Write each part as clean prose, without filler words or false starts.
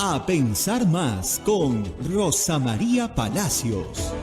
A pensar más con Rosa María Palacios.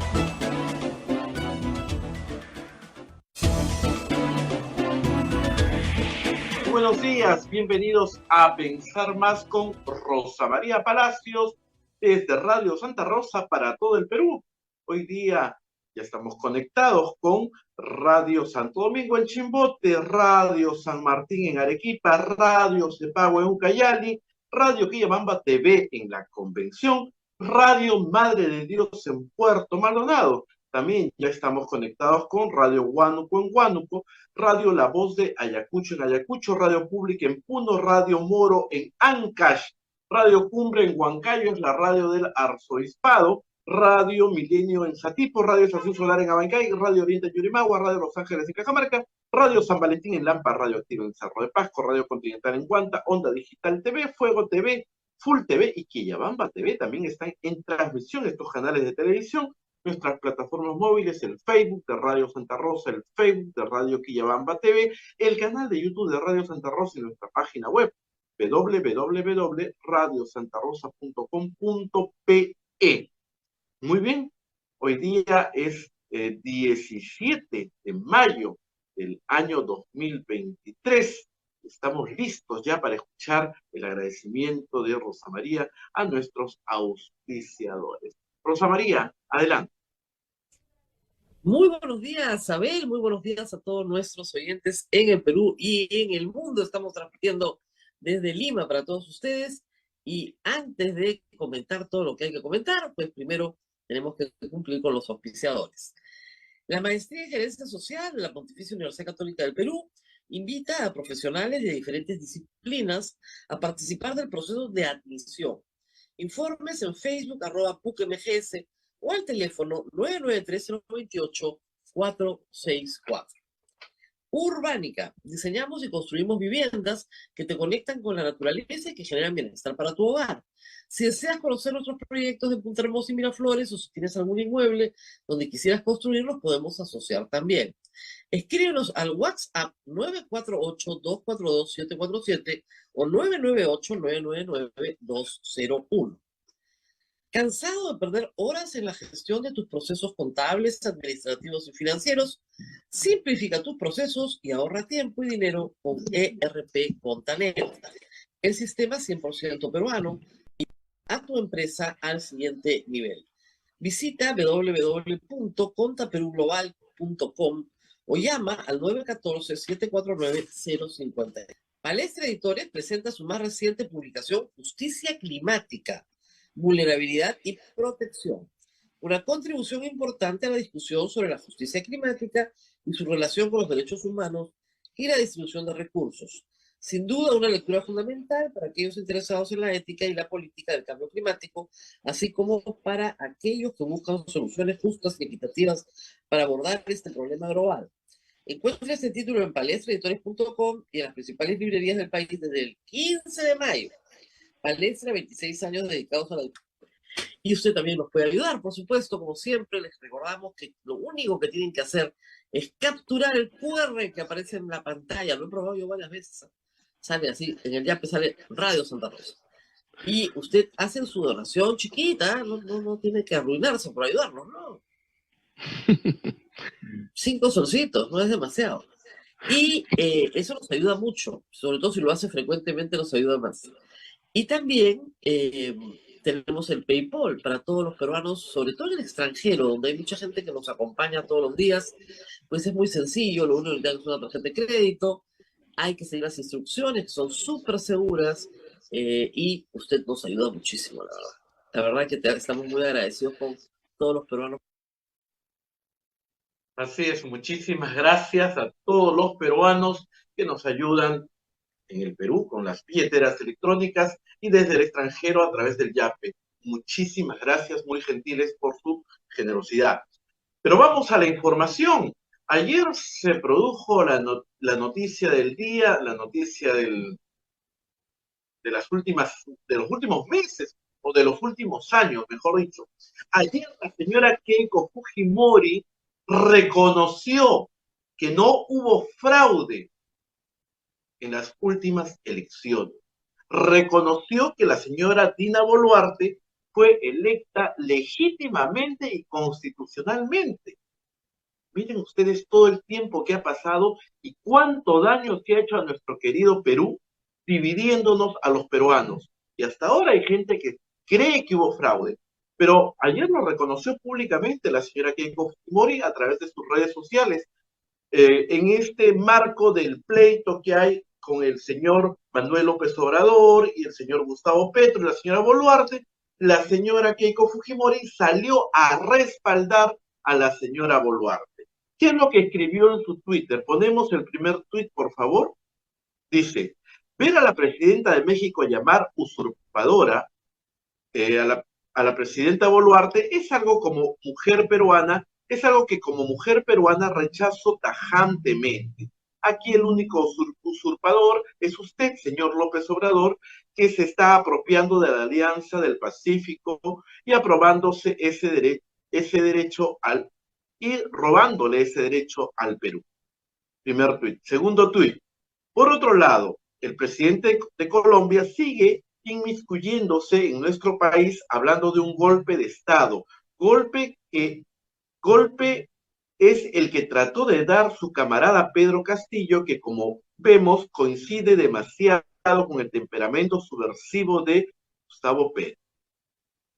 Buenos días, bienvenidos a Pensar Más con Rosa María Palacios desde Radio Santa Rosa para todo el Perú. Hoy día ya estamos conectados con Radio Santo Domingo en Chimbote, Radio San Martín en Arequipa, Radio Cepagua en Ucayali, Radio Quillabamba TV en La Convención, Radio Madre de Dios en Puerto Maldonado. También ya estamos conectados con Radio Huánuco en Huánuco, Radio La Voz de Ayacucho en Ayacucho, Radio Pública en Puno, Radio Moro en Ancash, Radio Cumbre en Huancayo, es la radio del Arzobispado, Radio Milenio en Satipo, Radio Estación Solar en Abancay, Radio Oriente en Yurimagua, Radio Los Ángeles en Cajamarca, Radio San Valentín en Lampa, Radio Activa en Cerro de Pasco, Radio Continental en Guanta, Onda Digital TV, Fuego TV, Full TV y Quillabamba TV también están en transmisión estos canales de televisión. Nuestras plataformas móviles, el Facebook de Radio Santa Rosa, el Facebook de Radio Quillabamba TV, el canal de YouTube de Radio Santa Rosa y nuestra página web www.radiosantarosa.com.pe. Muy bien, hoy día es 17 de mayo del año 2023. Estamos listos ya para escuchar el agradecimiento de Rosa María a nuestros auspiciadores. Rosa María, adelante. Muy buenos días, Abel, muy buenos días a todos nuestros oyentes en el Perú y en el mundo. Estamos transmitiendo desde Lima para todos ustedes. Y antes de comentar todo lo que hay que comentar, pues primero tenemos que cumplir con los auspiciadores. La Maestría en Gerencia Social de la Pontificia Universidad Católica del Perú invita a profesionales de diferentes disciplinas a participar del proceso de admisión. Informes en Facebook, @PUCMGS, o al teléfono 993-028-464. Urbánica. Diseñamos y construimos viviendas que te conectan con la naturaleza y que generan bienestar para tu hogar. Si deseas conocer nuestros proyectos de Punta Hermosa y Miraflores, o si tienes algún inmueble donde quisieras construirlos, podemos asociar también. Escríbenos al WhatsApp 948-242-747 o 998-999-201. ¿Cansado de perder horas en la gestión de tus procesos contables, administrativos y financieros? Simplifica tus procesos y ahorra tiempo y dinero con ERP Contaneo, el sistema 100% peruano, y a tu empresa al siguiente nivel. Visita www.contaperuglobal.com o llama al 914-749-050. Palestra Editores presenta su más reciente publicación, Justicia Climática, Vulnerabilidad y Protección, una contribución importante a la discusión sobre la justicia climática y su relación con los derechos humanos y la distribución de recursos. Sin duda, una lectura fundamental para aquellos interesados en la ética y la política del cambio climático, así como para aquellos que buscan soluciones justas y equitativas para abordar este problema global. Encuentra este título en palestraeditores.com y en las principales librerías del país desde el 15 de mayo. Palestra, 26 años dedicados a la educación. Y usted también nos puede ayudar, por supuesto, como siempre. Les recordamos que lo único que tienen que hacer es capturar el QR que aparece en la pantalla. Lo he probado yo varias veces. Sale así, en el YAPE sale Radio Santa Rosa. Y usted hace su donación chiquita, no tiene que arruinarse por ayudarnos, ¿no? 5 solcitos, no es demasiado. Y eso nos ayuda mucho, sobre todo si lo hace frecuentemente nos ayuda más. Y también tenemos el PayPal para todos los peruanos, sobre todo en el extranjero, donde hay mucha gente que nos acompaña todos los días. Pues es muy sencillo, lo único que tenemos es una tarjeta de crédito, hay que seguir las instrucciones, que son súper seguras, y usted nos ayuda muchísimo, la verdad. La verdad que estamos muy agradecidos con todos los peruanos. Así es, muchísimas gracias a todos los peruanos que nos ayudan en el Perú con las billeteras electrónicas y desde el extranjero a través del YAPE. Muchísimas gracias, muy gentiles por su generosidad. Pero vamos a la información. Ayer se produjo la noticia del día, la noticia de los últimos meses, o de los últimos años, mejor dicho. Ayer la señora Keiko Fujimori reconoció que no hubo fraude en las últimas elecciones. reconoció que la señora Dina Boluarte fue electa legítimamente y constitucionalmente. Miren ustedes todo el tiempo que ha pasado y cuánto daño se ha hecho a nuestro querido Perú, dividiéndonos a los peruanos. Y hasta ahora hay gente que cree que hubo fraude. Pero ayer lo reconoció públicamente la señora Keiko Fujimori a través de sus redes sociales, en este marco del pleito que hay con el señor Manuel López Obrador y el señor Gustavo Petro y la señora Boluarte. La señora Keiko Fujimori salió a respaldar a la señora Boluarte. ¿Qué es lo que escribió en su Twitter? Ponemos el primer tweet, por favor. Dice, ver a la presidenta de México llamar usurpadora a la presidenta Boluarte es algo como mujer peruana, es algo que como mujer peruana rechazo tajantemente. Aquí el único usurpador es usted, señor López Obrador, que se está apropiando de la Alianza del Pacífico y aprobándose ese derecho al y robándole ese derecho al Perú. Primer tuit. Segundo tuit. Por otro lado, el presidente de Colombia sigue inmiscuyéndose en nuestro país hablando de un golpe de Estado. Golpe es el que trató de dar su camarada Pedro Castillo, que como vemos coincide demasiado con el temperamento subversivo de Gustavo Petro.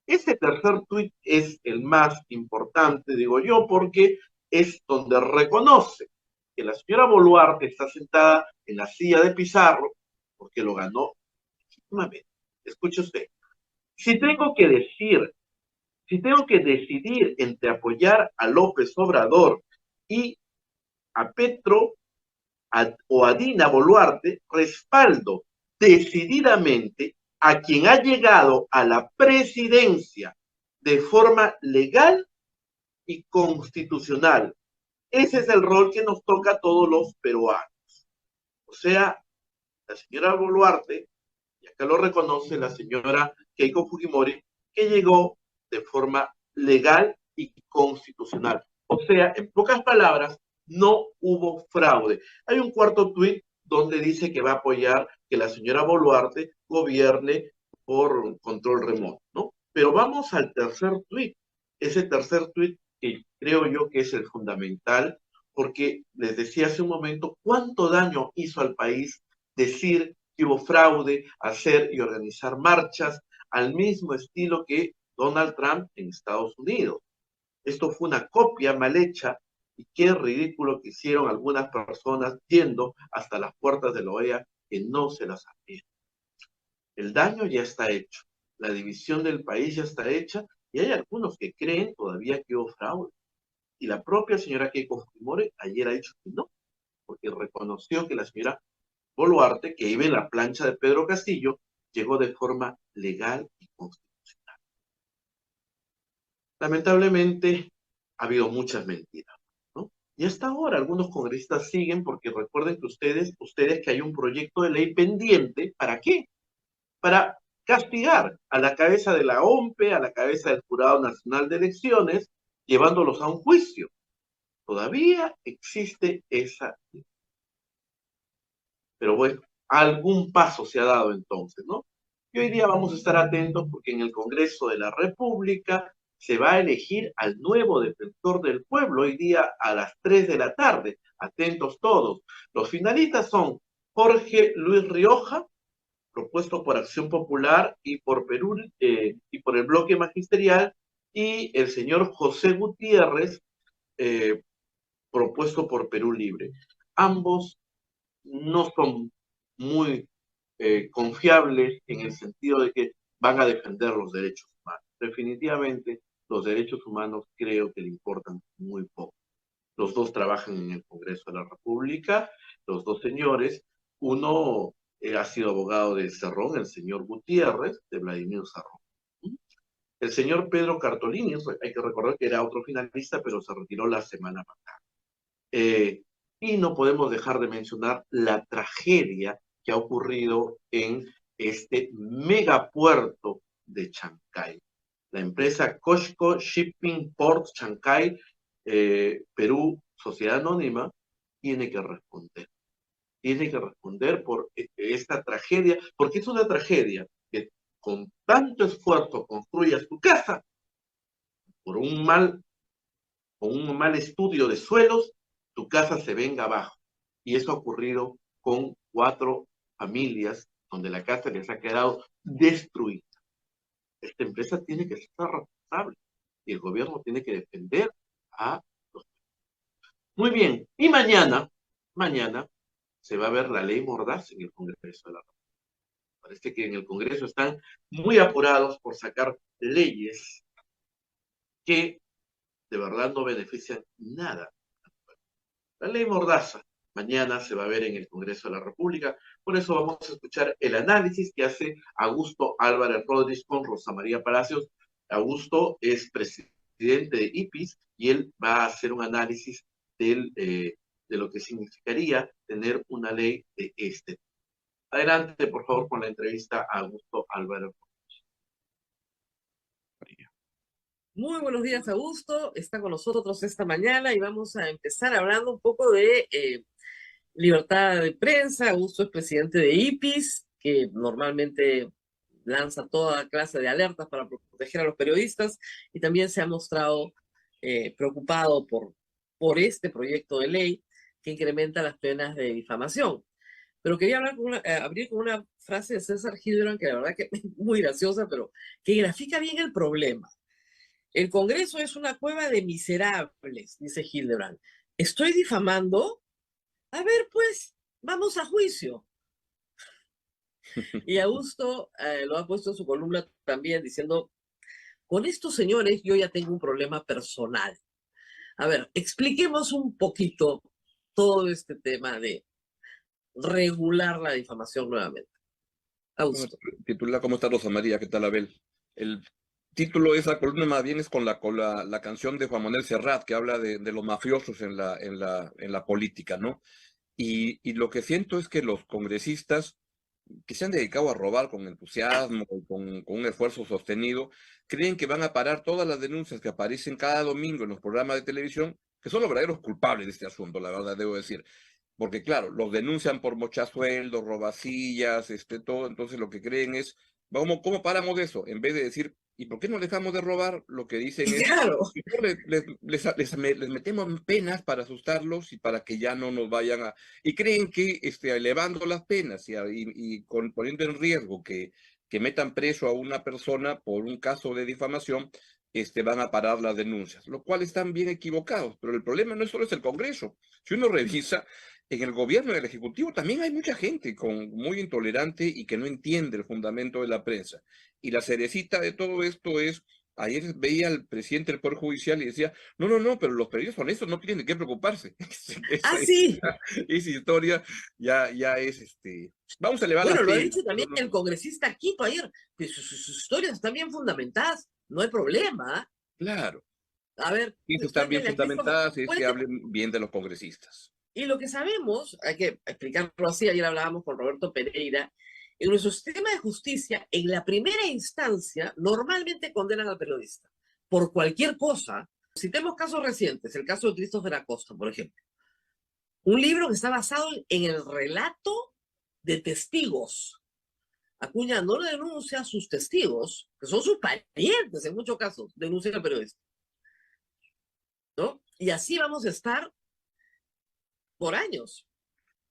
Ese tercer tuit es el más importante, digo yo, porque es donde reconoce que la señora Boluarte está sentada en la silla de Pizarro porque lo ganó legítimamente. Escuche usted, si tengo que decir, si tengo que decidir entre apoyar a López Obrador y a Petro o a Dina Boluarte, respaldo decididamente a quien ha llegado a la presidencia de forma legal y constitucional. Ese es el rol que nos toca a todos los peruanos. O sea, la señora Boluarte, y acá lo reconoce la señora Keiko Fujimori, que llegó de forma legal y constitucional. O sea, en pocas palabras, no hubo fraude. Hay un cuarto tuit donde dice que va a apoyar que la señora Boluarte gobierne por control remoto, ¿no? Pero vamos al tercer tuit. Ese tercer tuit que creo yo que es el fundamental, porque les decía hace un momento cuánto daño hizo al país decir que hubo fraude, hacer y organizar marchas al mismo estilo que Donald Trump en Estados Unidos. Esto fue una copia mal hecha y qué ridículo que hicieron algunas personas yendo hasta las puertas de la OEA que no se las abrieron. El daño ya está hecho, la división del país ya está hecha y hay algunos que creen todavía que hubo fraude. Y la propia señora Keiko Fujimori ayer ha dicho que no, porque reconoció que la señora Boluarte, que iba en la plancha de Pedro Castillo, llegó de forma legal y constitucional. Lamentablemente, ha habido muchas mentiras, ¿no? Y hasta ahora algunos congresistas siguen porque recuerden que ustedes que hay un proyecto de ley pendiente, ¿para qué? Para castigar a la cabeza de la OMPE, a la cabeza del Jurado Nacional de Elecciones, llevándolos a un juicio. Todavía existe esa. Pero bueno, algún paso se ha dado entonces, ¿no? Y hoy día vamos a estar atentos porque en el Congreso de la República se va a elegir al nuevo defensor del pueblo hoy día a las 3 de la tarde. Atentos todos. Los finalistas son Jorge Luis Rioja, propuesto por Acción Popular y por Perú y por el Bloque Magisterial, y el señor José Gutiérrez, propuesto por Perú Libre. Ambos no son muy confiables en el sentido de que van a defender los derechos humanos. Definitivamente, los derechos humanos creo que le importan muy poco. Los dos trabajan en el Congreso de la República, los dos señores. Uno ha sido abogado de Cerrón, el señor Gutiérrez, de Vladimir Cerrón. El señor Pedro Cartolini, hay que recordar que era otro finalista, pero se retiró la semana pasada. Y no podemos dejar de mencionar la tragedia que ha ocurrido en este megapuerto de Chancay. La empresa Coshco Shipping Port Chancay, Perú, Sociedad Anónima, tiene que responder. tiene que responder por esta tragedia, porque es una tragedia que con tanto esfuerzo construyas tu casa por con un mal estudio de suelos, tu casa se venga abajo. Y eso ha ocurrido con 4 familias donde la casa les ha quedado destruida. Esta empresa tiene que ser responsable y el gobierno tiene que defender a los... Muy bien, y mañana se va a ver la ley Mordaza en el Congreso de la República. Parece que en el Congreso están muy apurados por sacar leyes que de verdad no benefician nada. La ley Mordaza mañana se va a ver en el Congreso de la República, por eso vamos a escuchar el análisis que hace Augusto Álvarez Rodríguez con Rosa María Palacios. Augusto es presidente de IPIS y él va a hacer un análisis de lo que significaría tener una ley de este tipo. Adelante, por favor, con la entrevista a Augusto Álvarez. Muy buenos días, Augusto. Está con nosotros esta mañana y vamos a empezar hablando un poco de libertad de prensa. Augusto es presidente de IPIS, que normalmente lanza toda clase de alertas para proteger a los periodistas y también se ha mostrado preocupado por este proyecto de ley que incrementa las penas de difamación. Pero quería abrir con una frase de César Hildebrand que la verdad que es muy graciosa, pero que grafica bien el problema. El Congreso es una cueva de miserables, dice Hildebrand. ¿Estoy difamando? A ver, pues, vamos a juicio. Y Augusto lo ha puesto en su columna también diciendo, con estos señores yo ya tengo un problema personal. A ver, expliquemos un poquito todo este tema de regular la difamación nuevamente. Augusto. Titular, ¿cómo está Rosa María? ¿Qué tal, Abel? El título de esa columna más bien es con la canción de Juan Manuel Serrat, que habla de los mafiosos en la política, ¿no? Y lo que siento es que los congresistas que se han dedicado a robar con entusiasmo, con un esfuerzo sostenido, creen que van a parar todas las denuncias que aparecen cada domingo en los programas de televisión, que son los verdaderos culpables de este asunto, la verdad, debo decir. Porque claro, los denuncian por mochasueldos, robacillas, todo, entonces lo que creen es, ¿cómo paramos eso? En vez de decir, ¿y por qué no dejamos de robar? Lo que dicen es, Claro. les metemos penas para asustarlos y para que ya no nos vayan a... Y creen que elevando las penas y poniendo en riesgo que metan preso a una persona por un caso de difamación, van a parar las denuncias, lo cual están bien equivocados. Pero el problema no solo es el Congreso. Si uno revisa, en el gobierno y el Ejecutivo también hay mucha gente muy intolerante y que no entiende el fundamento de la prensa. Y la cerecita de todo esto es, ayer veía al presidente del Poder Judicial y decía, no, pero los periodistas honestos no tienen de qué preocuparse. Sí. Esa historia ya es, vamos a elevar Bueno, las lo ha penas. dicho también el congresista Quito ayer, que sus historias están bien fundamentadas, no hay problema. Claro. A ver, Y están bien fundamentadas es que hablen bien de los congresistas. Y lo que sabemos, hay que explicarlo así, ayer hablábamos con Roberto Pereira, en nuestro sistema de justicia, en la primera instancia, normalmente condenan al periodista por cualquier cosa. Citemos casos recientes, el caso de Christopher Acosta, por ejemplo. Un libro que está basado en el relato de testigos. Acuña no le denuncia a sus testigos, que son sus parientes en muchos casos, denuncia al periodista. ¿No? Y así vamos a estar por años.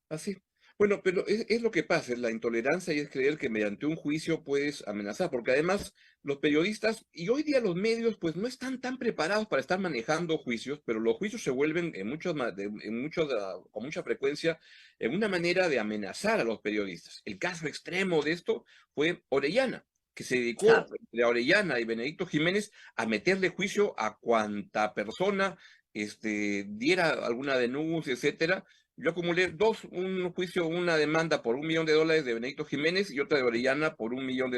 Así. Bueno, pero es lo que pasa, es la intolerancia y es creer que mediante un juicio puedes amenazar, porque además los periodistas y hoy día los medios pues no están tan preparados para estar manejando juicios, pero los juicios se vuelven con mucha frecuencia en una manera de amenazar a los periodistas. El caso extremo de esto fue Orellana, que se dedicó, Claro. de Orellana y Benedicto Jiménez, a meterle juicio a cuanta persona diera alguna denuncia, etcétera. Yo acumulé un juicio, una demanda por $1 millón de Benedicto Jiménez y otra de Orellana por $1 millón.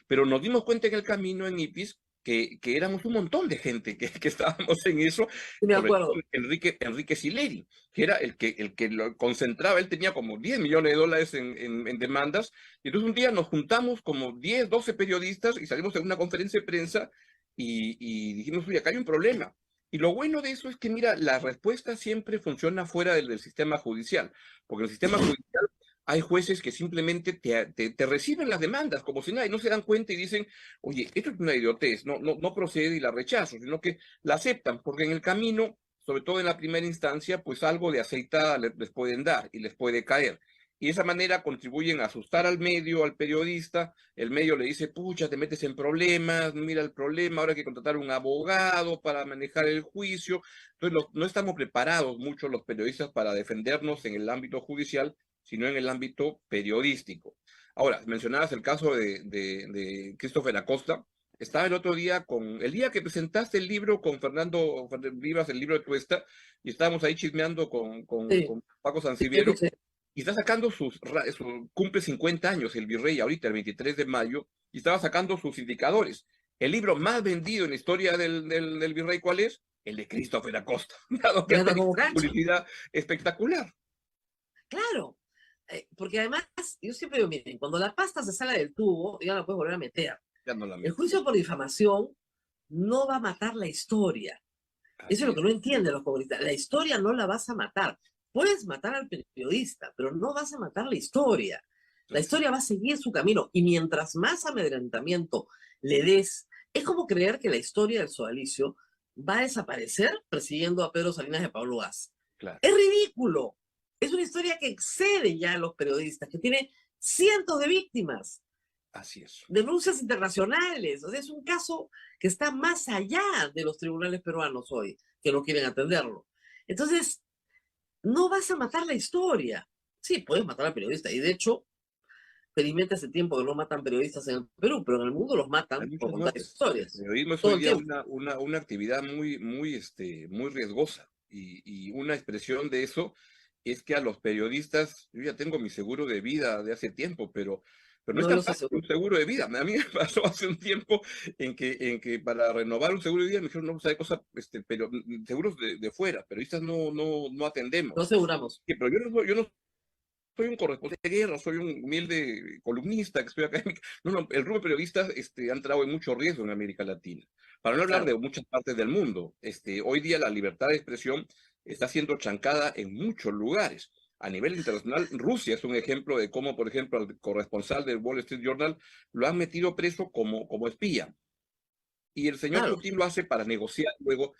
Pero nos dimos cuenta en el camino en IPIS que éramos un montón de gente que estábamos en eso. Me acuerdo. Enrique Sileri, que era el que lo concentraba, él tenía como $10 millones en demandas, y entonces un día nos juntamos como 10, 12 periodistas y salimos en una conferencia de prensa y dijimos, oye, acá hay un problema. Y lo bueno de eso es que, mira, la respuesta siempre funciona fuera del sistema judicial, porque en el sistema judicial hay jueces que simplemente te reciben las demandas como si nada y no se dan cuenta y dicen, oye, esto es una idiotez, no procede y la rechazo, sino que la aceptan, porque en el camino, sobre todo en la primera instancia, pues algo de aceitada les pueden dar y les puede caer. Y de esa manera contribuyen a asustar al medio, al periodista. El medio le dice, pucha, te metes en problemas, mira el problema, ahora hay que contratar un abogado para manejar el juicio. Entonces, no estamos preparados mucho los periodistas para defendernos en el ámbito judicial, sino en el ámbito periodístico. Ahora, mencionabas el caso de Christopher Acosta. Estaba el otro día el día que presentaste el libro con Fernando Vivas, el libro de Tuesta, y estábamos ahí chismeando Sí, con Paco sí, Sanciviero, y está sacando cumple 50 años el Virrey ahorita, el 23 de mayo, y estaba sacando sus indicadores. El libro más vendido en la historia del Virrey, ¿cuál es? El de Christopher Acosta, dado que ya ha anda tenido como una gancho. publicidad espectacular. Claro, porque además, yo siempre digo, miren, cuando la pasta se sale del tubo, ya la puedes volver a meter. Ya no la El meto. juicio por difamación no va a matar la historia. Eso es lo que no entienden los comunistas. La historia no la vas a matar. Puedes matar al periodista, pero no vas a matar la historia. La historia va a seguir su camino. Y mientras más amedrentamiento le des, es como creer que la historia del sodalicio va a desaparecer persiguiendo a Pedro Salinas de Pablo Vaz. Claro. Es ridículo. Es una historia que excede ya a los periodistas, que tiene cientos de víctimas. Así es. Denuncias internacionales. O sea, es un caso que está más allá de los tribunales peruanos hoy, que no quieren atenderlo. Entonces, no vas a matar la historia. Sí, puedes matar al periodista. Y de hecho, felizmente hace tiempo que no matan periodistas en el Perú, pero en el mundo los Hay matan por muchas contar muertes. historias. El periodismo es Todo hoy el día tiempo. una actividad muy riesgosa. Y una expresión de eso es que a los periodistas, yo ya tengo mi seguro de vida de hace tiempo, pero no es No, tan yo sé fácil un seguro. seguro de vida. A mí me pasó hace un tiempo en que para renovar un seguro de vida me dijeron, no, sabe cosa, pero seguros de fuera, periodistas no No atendemos. aseguramos. Sí, pero yo no soy un corresponsal de guerra, soy un humilde columnista que estoy acá. No, el rubro periodista ha entrado en mucho riesgo en América Latina. Para no hablar Claro. de muchas partes del mundo, hoy día la libertad de expresión está siendo chancada en muchos lugares. A nivel internacional, Rusia es un ejemplo de cómo, por ejemplo, al corresponsal del Wall Street Journal lo han metido preso como espía. Y el señor Claro. Putin lo hace para negociar luego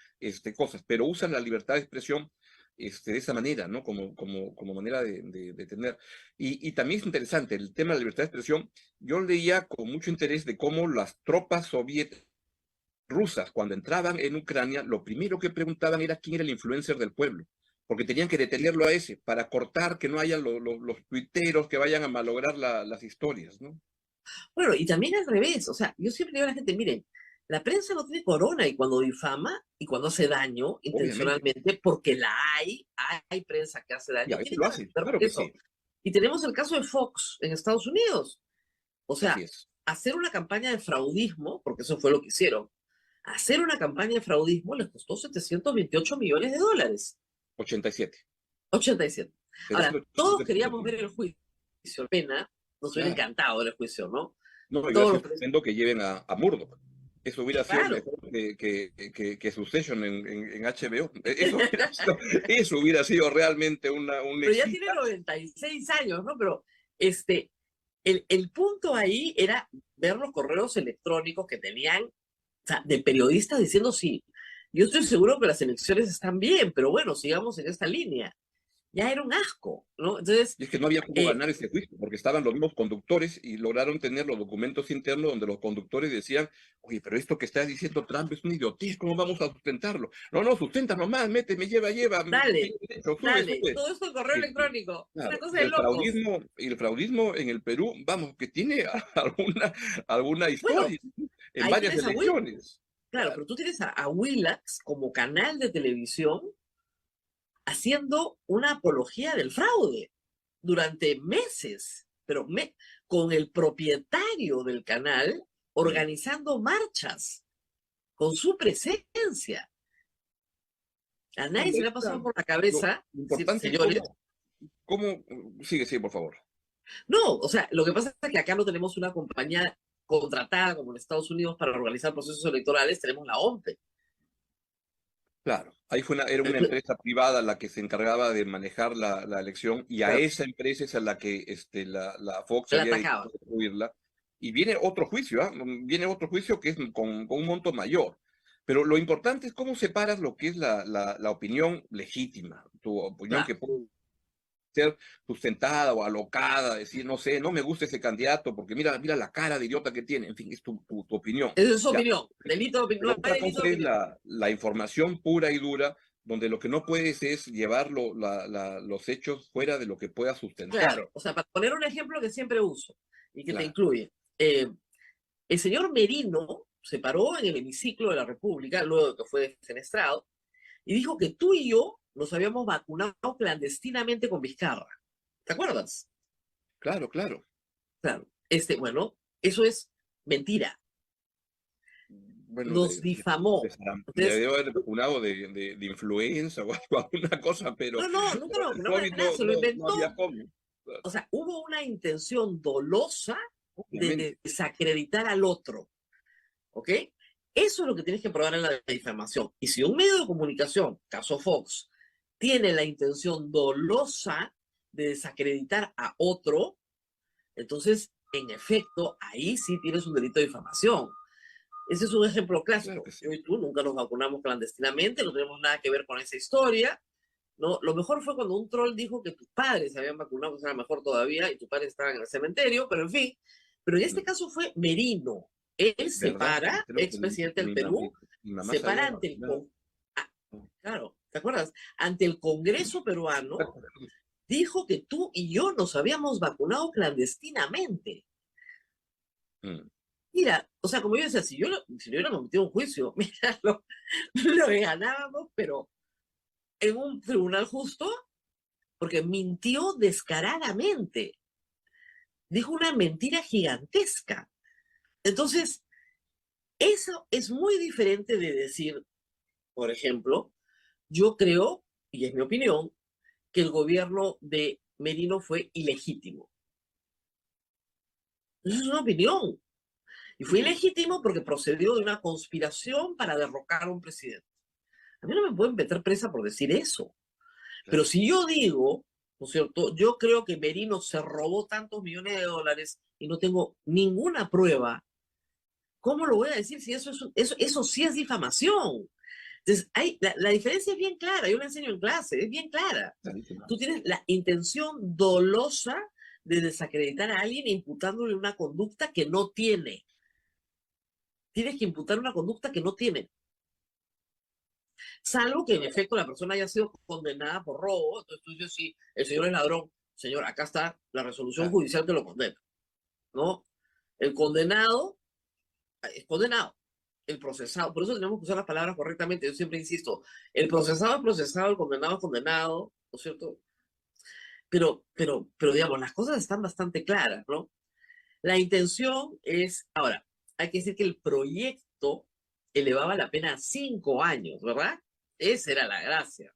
cosas, pero usan la libertad de expresión de esa manera, ¿no? Como manera de tener. Y también es interesante el tema de la libertad de expresión. Yo leía con mucho interés de cómo las tropas soviéticas rusas, cuando entraban en Ucrania, lo primero que preguntaban era quién era el influencer del pueblo, porque tenían que detenerlo a ese, para cortar que no hayan los tuiteros que vayan a malograr las historias, ¿no? Bueno, y también al revés. O sea, yo siempre digo a la gente, miren, la prensa no tiene corona y cuando difama y cuando hace daño Obviamente. intencionalmente, porque hay prensa que hace Y daño, a veces tiene lo que hacen, responder por claro que eso. sí, Y tenemos el caso de Fox en Estados Unidos. O así sea, es. hacer una campaña de fraudismo, porque eso fue lo que hicieron, hacer una campaña de fraudismo les costó 728 millones de dólares. 87. 87. Ahora, todos queríamos ver 787. el juicio. Pena, nos hubiera Claro. encantado ver el juicio, ¿no? No, hubiera Todos sido los estupendo que lleven a Murdoch. Eso hubiera sido claro, mejor que Succession en HBO. Eso hubiera sido realmente un pero ya éxito. tiene 96 años, ¿no? Pero el punto ahí era ver los correos electrónicos que tenían, o sea, de periodistas diciendo sí. Yo estoy seguro que las elecciones están bien, pero bueno, sigamos en esta línea. Ya era un asco, ¿no? Entonces, Y es que no había cómo ganar ese juicio, porque estaban los mismos conductores y lograron tener los documentos internos donde los conductores decían, oye, pero esto que está diciendo Trump es un idiotez, ¿cómo vamos a sustentarlo? No, sustenta nomás, mete, me lleva, dale, sube. todo esto en correo electrónico, una Claro, cosa de locos. y el fraudismo en el Perú, vamos, que tiene alguna Bueno, historia en ahí varias tienes elecciones. claro, Claro. pero tú tienes a Willax como canal de televisión haciendo una apología del fraude durante meses, pero con el propietario del canal organizando marchas con su presencia. A nadie se le ha pasado por la cabeza Lo decir, importante es señores, cómo, sigue, por favor. no, o sea, lo que pasa es que acá no tenemos una compañía contratada como en Estados Unidos para organizar procesos electorales, tenemos la OMPE. Claro, ahí era una empresa privada la que se encargaba de manejar la elección y a Claro, esa empresa es a la que la Fox la había dedicado atacaba. a destruirla. Y viene otro juicio, ¿ah? Viene otro juicio que es con un monto mayor. Pero lo importante es cómo separas lo que es la opinión legítima, tu opinión Claro. que puede ser sustentada o alocada, decir, no sé, no me gusta ese candidato porque mira la cara de idiota que tiene, en fin, es tu opinión. Esa es su Ya. opinión. Delito de opinión. Pero No hay otra delito cosa de es opinión. la información pura y dura, donde lo que no puedes es llevar los hechos fuera de lo que pueda sustentar. Claro. O sea, para poner un ejemplo que siempre uso y que te Claro, incluye. El señor Merino se paró en el hemiciclo de la República, luego de que fue defenestrado, y dijo que tú y yo nos habíamos vacunado clandestinamente con Vizcarra. ¿Te acuerdas? claro, claro. Claro. Bueno, eso es mentira. Bueno, Nos difamó. le Entonces, debo haber vacunado de influenza o algo, alguna cosa, no, no, nunca lo el vacunó de COVID nada, se lo no había inventó. cómo. O sea, hubo una intención dolosa de Obviamente. desacreditar al otro. ¿Ok? Eso es lo que tienes que probar en la difamación. Y si un medio de comunicación, caso Fox, tiene la intención dolosa de desacreditar a otro, entonces, en efecto, ahí sí tienes un delito de difamación. Ese es un ejemplo Claro clásico. que sí. Yo y tú nunca nos vacunamos clandestinamente, no tenemos nada que ver con esa historia, ¿no? Lo mejor fue cuando un troll dijo que tus padres se habían vacunado, que era mejor todavía, y tus padres estaban en el cementerio, pero en fin. Pero en este caso fue Merino. Él se ¿Verdad? Sí, para, creo que expresidente del Perú, mi mamá se se había para ante vacunado. claro, ¿te acuerdas? Ante el Congreso peruano, dijo que tú y yo nos habíamos vacunado clandestinamente. Mm. Mira, o sea, como yo decía, si no hubiéramos metido un juicio, mira, lo ganábamos, pero en un tribunal justo, porque mintió descaradamente. Dijo una mentira gigantesca. Entonces, eso es muy diferente de decir, por ejemplo, yo creo, y es mi opinión, que el gobierno de Merino fue ilegítimo. Eso es una opinión. Y fue ilegítimo porque procedió de una conspiración para derrocar a un presidente. A mí no me pueden meter presa por decir eso. Pero Claro. si yo digo, ¿no es cierto? Yo creo que Merino se robó tantos millones de dólares y no tengo ninguna prueba. ¿Cómo lo voy a decir si eso sí es difamación? Entonces, la diferencia es bien clara. Yo la enseño en clase, es bien clara. Clarísimo. Tú tienes la intención dolosa de desacreditar a alguien imputándole una conducta que no tiene. Tienes que imputar una conducta que no tiene. Salvo que en efecto la persona haya sido condenada por robo. Entonces tú dices, sí, el señor es ladrón. Señor, acá está la resolución Claro. judicial que lo condena. ¿No? El condenado es condenado. El procesado, por eso tenemos que usar las palabras correctamente. Yo siempre insisto, el procesado es procesado, el condenado es condenado, ¿no es cierto? Pero digamos, las cosas están bastante claras, ¿no? La intención es, ahora, hay que decir que el proyecto elevaba la pena a 5 años, ¿verdad? Esa era la gracia.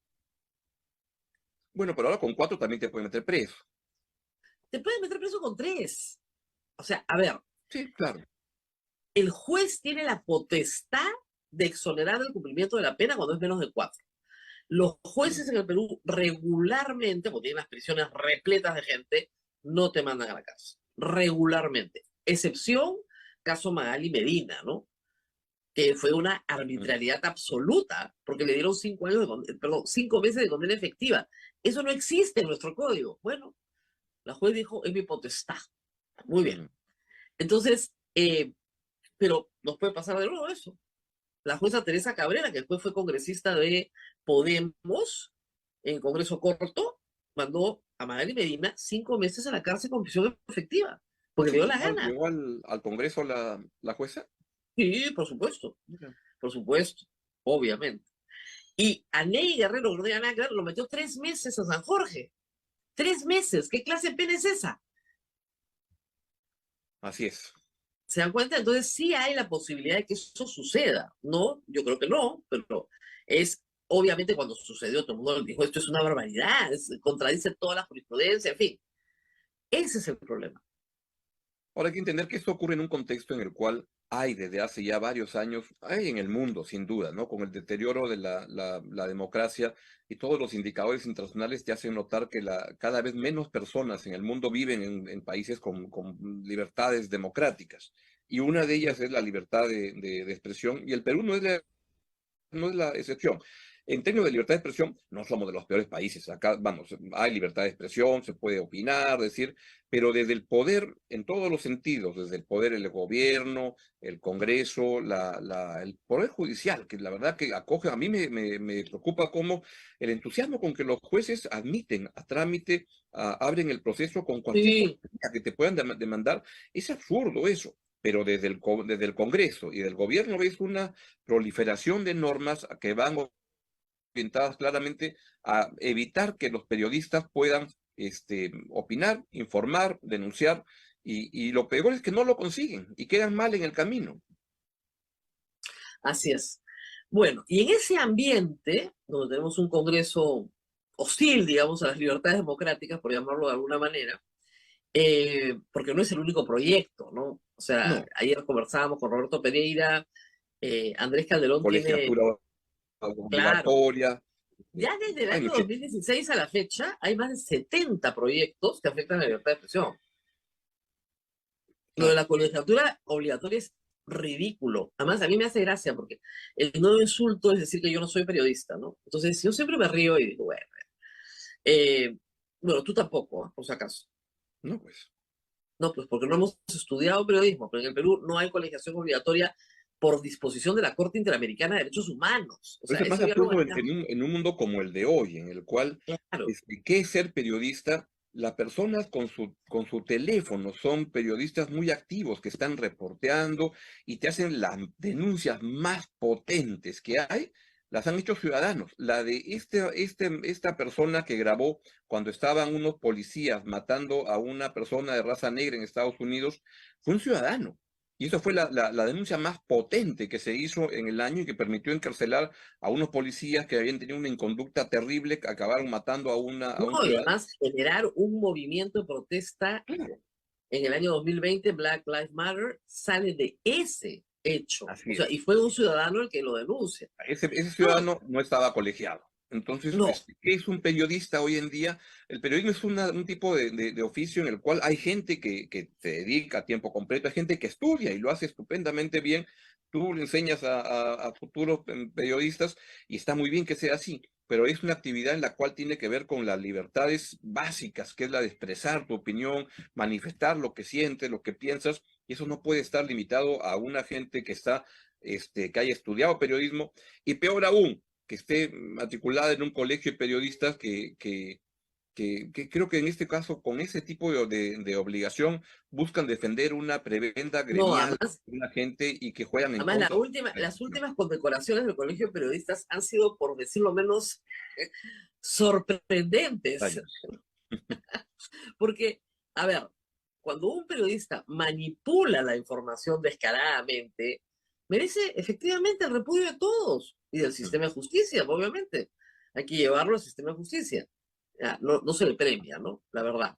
Bueno, pero ahora con 4 también te pueden meter preso. Te pueden meter preso con 3. O sea, a ver, Sí, claro. el juez tiene la potestad de exonerar del cumplimiento de la pena cuando es menos de 4. Los jueces en el Perú regularmente, porque tienen las prisiones repletas de gente, no te mandan a la cárcel. Regularmente. Excepción, caso Magali Medina, ¿no? Que fue una arbitrariedad absoluta, porque le dieron 5 años perdón, 5 meses de condena efectiva. Eso no existe en nuestro código. Bueno, la juez dijo, es mi potestad. Muy bien. Entonces, pero nos puede pasar de nuevo eso. La jueza Teresa Cabrera, que después fue congresista de Podemos, en Congreso Corto, mandó a Magali Medina 5 meses a la cárcel con prisión efectiva, porque le dio Sí, la gana. llegó al Congreso la jueza. Sí, por supuesto, obviamente. Y a Ney Guerrero Ortega lo metió 3 meses a San Jorge. 3 meses. ¿Qué clase de pena es esa? Así es. ¿Se dan cuenta? Entonces sí hay la posibilidad de que eso suceda. No, yo creo que no, pero es obviamente cuando sucedió todo el mundo dijo esto es una barbaridad, contradice toda la jurisprudencia, en fin. Ese es el problema. Ahora hay que entender que esto ocurre en un contexto en el cual hay desde hace ya varios años, hay en el mundo, sin duda, ¿no? Con el deterioro de la democracia y todos los indicadores internacionales te hacen notar que cada vez menos personas en el mundo viven en países con libertades democráticas. Y una de ellas es la libertad de expresión, y el Perú no es la excepción. En términos de libertad de expresión, no somos de los peores países. Acá, vamos, hay libertad de expresión, se puede opinar, decir, pero desde el poder, en todos los sentidos, desde el poder, el gobierno, el Congreso, el poder judicial, que la verdad que acoge, a mí me preocupa cómo el entusiasmo con que los jueces admiten a trámite, abren el proceso con cualquier Sí, cosa que te puedan demandar. Es absurdo eso. Pero desde el Congreso y del gobierno ves una proliferación de normas que van orientadas claramente a evitar que los periodistas puedan opinar, informar, denunciar, y lo peor es que no lo consiguen y quedan mal en el camino. así es. Bueno, y en ese ambiente, donde tenemos un Congreso hostil, digamos, a las libertades democráticas, por llamarlo de alguna manera, porque no es el único proyecto, ¿no? O sea, No, ayer conversábamos con Roberto Pereira, Andrés Calderón tiene, colegiatura claro, obligatoria, ya desde el hay año muchísimo. 2016 a la fecha hay más de 70 proyectos que afectan la libertad de expresión. Lo de Claro. la colegiatura obligatoria es ridículo. Además, a mí me hace gracia porque el nuevo insulto es decir que yo no soy periodista, ¿no? Entonces, yo siempre me río y digo, eh, bueno, tú tampoco, ¿eh? Por si acaso. No, pues. No, pues porque no hemos estudiado periodismo, pero en el Perú no hay colegiación obligatoria por disposición de la Corte Interamericana de Derechos Humanos. O Pero sea, eso es más eso ya lo absurdo ganamos. en un mundo como el de hoy, en el cual, Claro. ¿qué es ser periodista? Las personas con su teléfono son periodistas muy activos que están reporteando y te hacen las denuncias más potentes que hay, las han hecho ciudadanos. La de esta persona que grabó cuando estaban unos policías matando a una persona de raza negra en Estados Unidos, fue un ciudadano. Y eso fue la denuncia más potente que se hizo en el año y que permitió encarcelar a unos policías que habían tenido una inconducta terrible, que acabaron matando a No, un y ciudadano. además generar un movimiento de protesta Claro, en el año 2020, Black Lives Matter, sale de ese hecho. O así sea, es. y fue un ciudadano el que lo denuncia. Ese No, ciudadano no estaba colegiado. Entonces, no, ¿qué es un periodista hoy en día? El periodismo es un tipo de oficio en el cual hay gente que se dedica a tiempo completo, hay gente que estudia y lo hace estupendamente bien. Tú le enseñas a futuros periodistas y está muy bien que sea así, pero es una actividad en la cual tiene que ver con las libertades básicas, que es la de expresar tu opinión, manifestar lo que sientes, lo que piensas, y eso no puede estar limitado a una gente que está, que haya estudiado periodismo, y peor aún, que esté matriculada en un colegio de periodistas que creo que en este caso, con ese tipo de obligación, buscan defender una prebenda no, gremial de una gente y que juegan en además contra de la las institución. últimas condecoraciones del Colegio de Periodistas han sido, por decirlo menos, sorprendentes. Años. Porque, a ver, cuando un periodista manipula la información descaradamente, merece efectivamente el repudio de todos y del sistema de justicia, obviamente. Hay que llevarlo al sistema de justicia. Ya, no, no se le premia, ¿no? La verdad.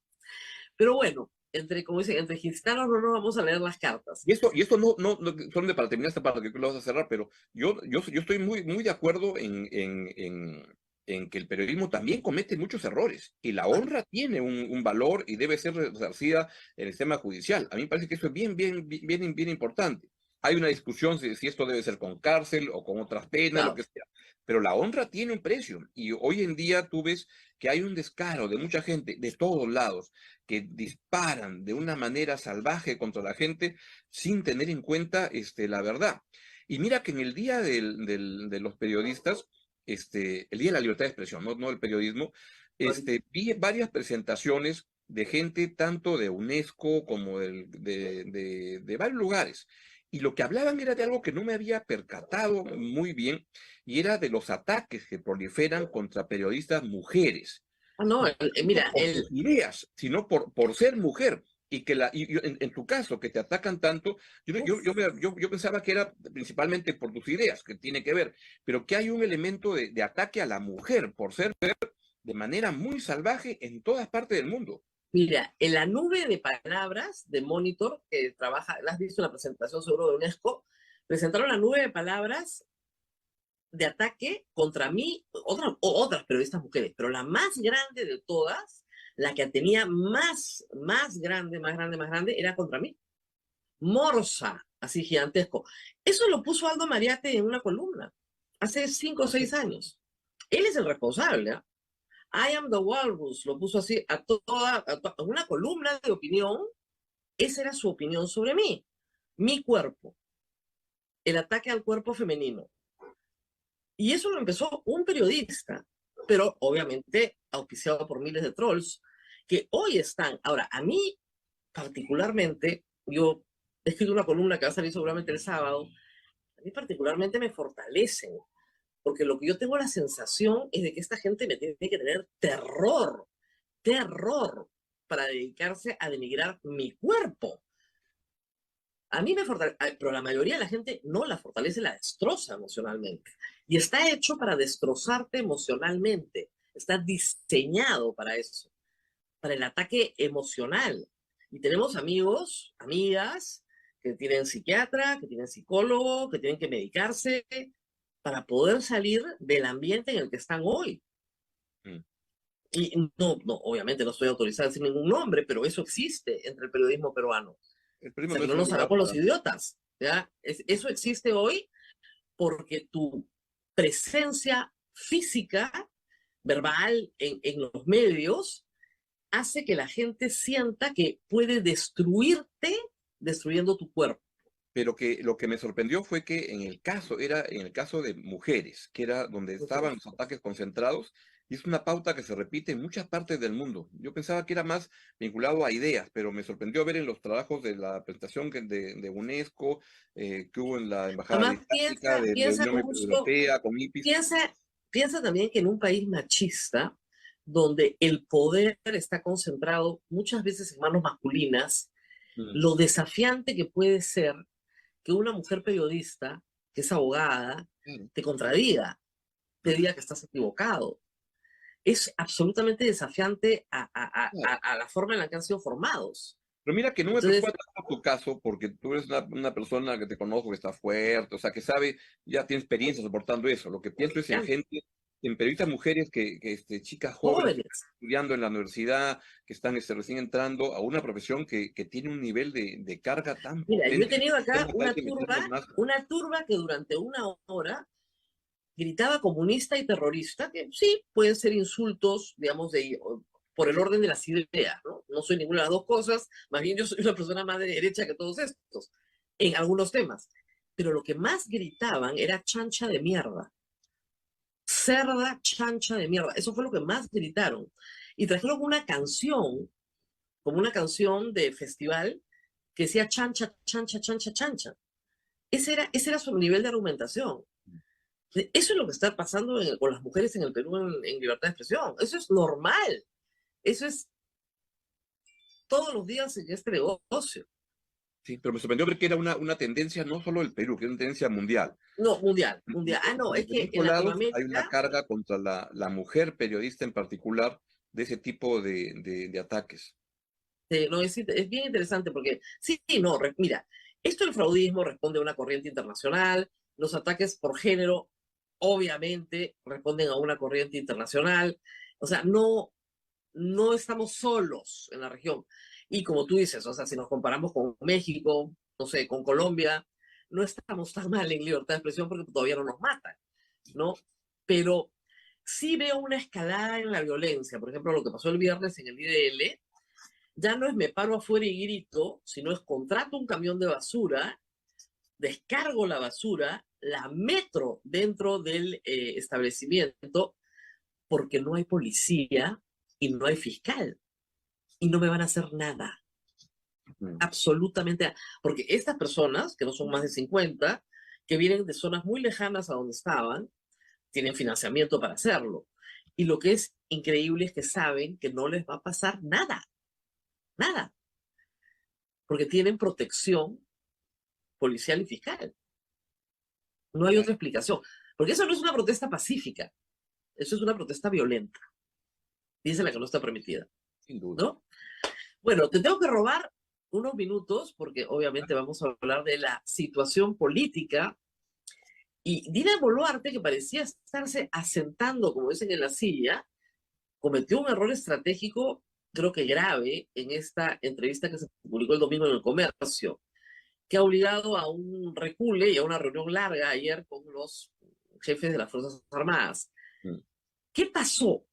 Pero bueno, entre, como dicen, entre gitanos no nos vamos a leer las cartas. Y esto solamente para terminar esta parte que lo vas a cerrar, pero yo estoy muy de acuerdo en que el periodismo también comete muchos errores y la Bueno, honra tiene un valor y debe ser resarcida en el sistema judicial. A mí me parece que eso es bien importante. Hay una discusión si esto debe ser con cárcel o con otras penas, lo claro. que sea, pero la honra tiene un precio y hoy en día tú ves que hay un descaro de mucha gente de todos lados que disparan de una manera salvaje contra la gente sin tener en cuenta la verdad. Y mira que en el día de los periodistas, el día de la libertad de expresión, no el periodismo, vi varias presentaciones de gente tanto de UNESCO como de varios lugares. Y lo que hablaban era de algo que no me había percatado muy bien, y era de los ataques que proliferan contra periodistas mujeres Ah, no, no mira, por sus ideas, sino por ser mujer. Y que en tu caso, que te atacan tanto, yo pensaba que era principalmente por tus ideas, que tiene que ver, pero que hay un elemento de ataque a la mujer por ser mujer de manera muy salvaje en todas partes del mundo. Mira, en la nube de palabras de Monitor, que trabaja, la has visto en la presentación seguro de UNESCO, presentaron la nube de palabras de ataque contra mí, otras periodistas mujeres, pero la más grande de todas, la que tenía más grande, era contra mí. Morsa, así gigantesco. Eso lo puso Aldo Mariate en una columna, hace 5 o 6 años. Él es el responsable, ¿eh? I am the walrus, lo puso así a una columna de opinión. Esa era su opinión sobre mí. Mi cuerpo. El ataque al cuerpo femenino. Y eso lo empezó un periodista, pero obviamente auspiciado por miles de trolls, que hoy están. Ahora, a mí particularmente, yo he escrito una columna que va a salir seguramente el sábado, a mí particularmente me fortalecen, porque lo que yo tengo la sensación es de que esta gente me tiene que tener terror para dedicarse a denigrar mi cuerpo. A mí me fortalece, pero la mayoría de la gente no la fortalece, la destroza emocionalmente. Y está hecho para destrozarte emocionalmente. Está diseñado para eso, para el ataque emocional. Y tenemos amigos, amigas, que tienen psiquiatra, que tienen psicólogo, que tienen que medicarse para poder salir del ambiente en el que están hoy. Y no, obviamente no estoy autorizada a decir ningún nombre, pero eso existe entre el periodismo peruano. El O periodismo sea, que no no es nos un lugar hagamos los para- idiotas, ¿ya? Eso existe hoy porque tu presencia física, verbal, en los medios, hace que la gente sienta que puede destruirte destruyendo tu cuerpo. Pero que lo que me sorprendió fue que era en el caso de mujeres, que era donde estaban los ataques concentrados, y es una pauta que se repite en muchas partes del mundo. Yo pensaba que era más vinculado a ideas, pero me sorprendió ver en los trabajos de la presentación de UNESCO, que hubo en la Embajada Además, Británica, de la piensa Unión justo, Europea, con IPIS. piensa también que en un país machista, donde el poder está concentrado muchas veces en manos masculinas, lo desafiante que puede ser que una mujer periodista, que es abogada, te contradiga, te diga que estás equivocado. Es absolutamente desafiante a la forma en la que han sido formados. Pero mira que no me Entonces, preocupa tanto tu caso, porque tú eres una persona que te conozco, que está fuerte, o sea, que sabe, ya tiene experiencia soportando eso. Lo que pienso es en ya, gente, en periodistas mujeres chicas jóvenes que jóvenes. están estudiando en la universidad, que están recién entrando a una profesión que tiene un nivel de carga tan Mira, yo he potente. tenido acá Hay que meterle más. una turba que durante una hora gritaba comunista y terrorista, que sí, pueden ser insultos, digamos, por el orden de las ideas, ¿no? No soy ninguna de las dos cosas, más bien yo soy una persona más de derecha que todos estos, en algunos temas. Pero lo que más gritaban era chancha de mierda. Cerda chancha de mierda. Eso fue lo que más gritaron. Y trajeron una canción, como una canción de festival, que decía chancha, chancha, chancha, chancha. Ese era su nivel de argumentación. Eso es lo que está pasando con las mujeres en el Perú en libertad de expresión. Eso es normal. Eso es todos los días en este negocio. Sí, pero me sorprendió ver que era una tendencia no solo del Perú, que era una tendencia mundial. No, mundial, mundial. Ah, no, es De que en muchos lados hay una Latinoamérica, carga contra la mujer periodista en particular de ese tipo de ataques. no, es bien interesante porque, sí, no, mira, esto del fraudismo responde a una corriente internacional, los ataques por género obviamente responden a una corriente internacional, o sea, no estamos solos en la región. Y como tú dices, o sea, si nos comparamos con México, no sé, con Colombia, no estamos tan mal en libertad de expresión porque todavía no nos matan, ¿no? Pero sí veo una escalada en la violencia. Por ejemplo, lo que pasó el viernes en el IDL, ya no es me paro afuera y grito, sino es contrato un camión de basura, descargo la basura, la meto dentro del establecimiento porque no hay policía y no hay fiscal y no me van a hacer nada. Absolutamente. Porque estas personas, que no son más de 50, que vienen de zonas muy lejanas a donde estaban, tienen financiamiento para hacerlo. Y lo que es increíble es que saben que no les va a pasar nada. Nada. Porque tienen protección policial y fiscal. No hay otra explicación. Porque eso no es una protesta pacífica. Eso es una protesta violenta. Y esa es la que no está permitida. Sin duda. ¿No? Bueno, te tengo que robar unos minutos porque obviamente vamos a hablar de la situación política y Dina Boluarte, que parecía estarse asentando, como dicen en la silla, cometió un error estratégico, creo que grave, en esta entrevista que se publicó el domingo en El Comercio, que ha obligado a un recule y a una reunión larga ayer con los jefes de las Fuerzas Armadas. Mm. ¿Qué pasó?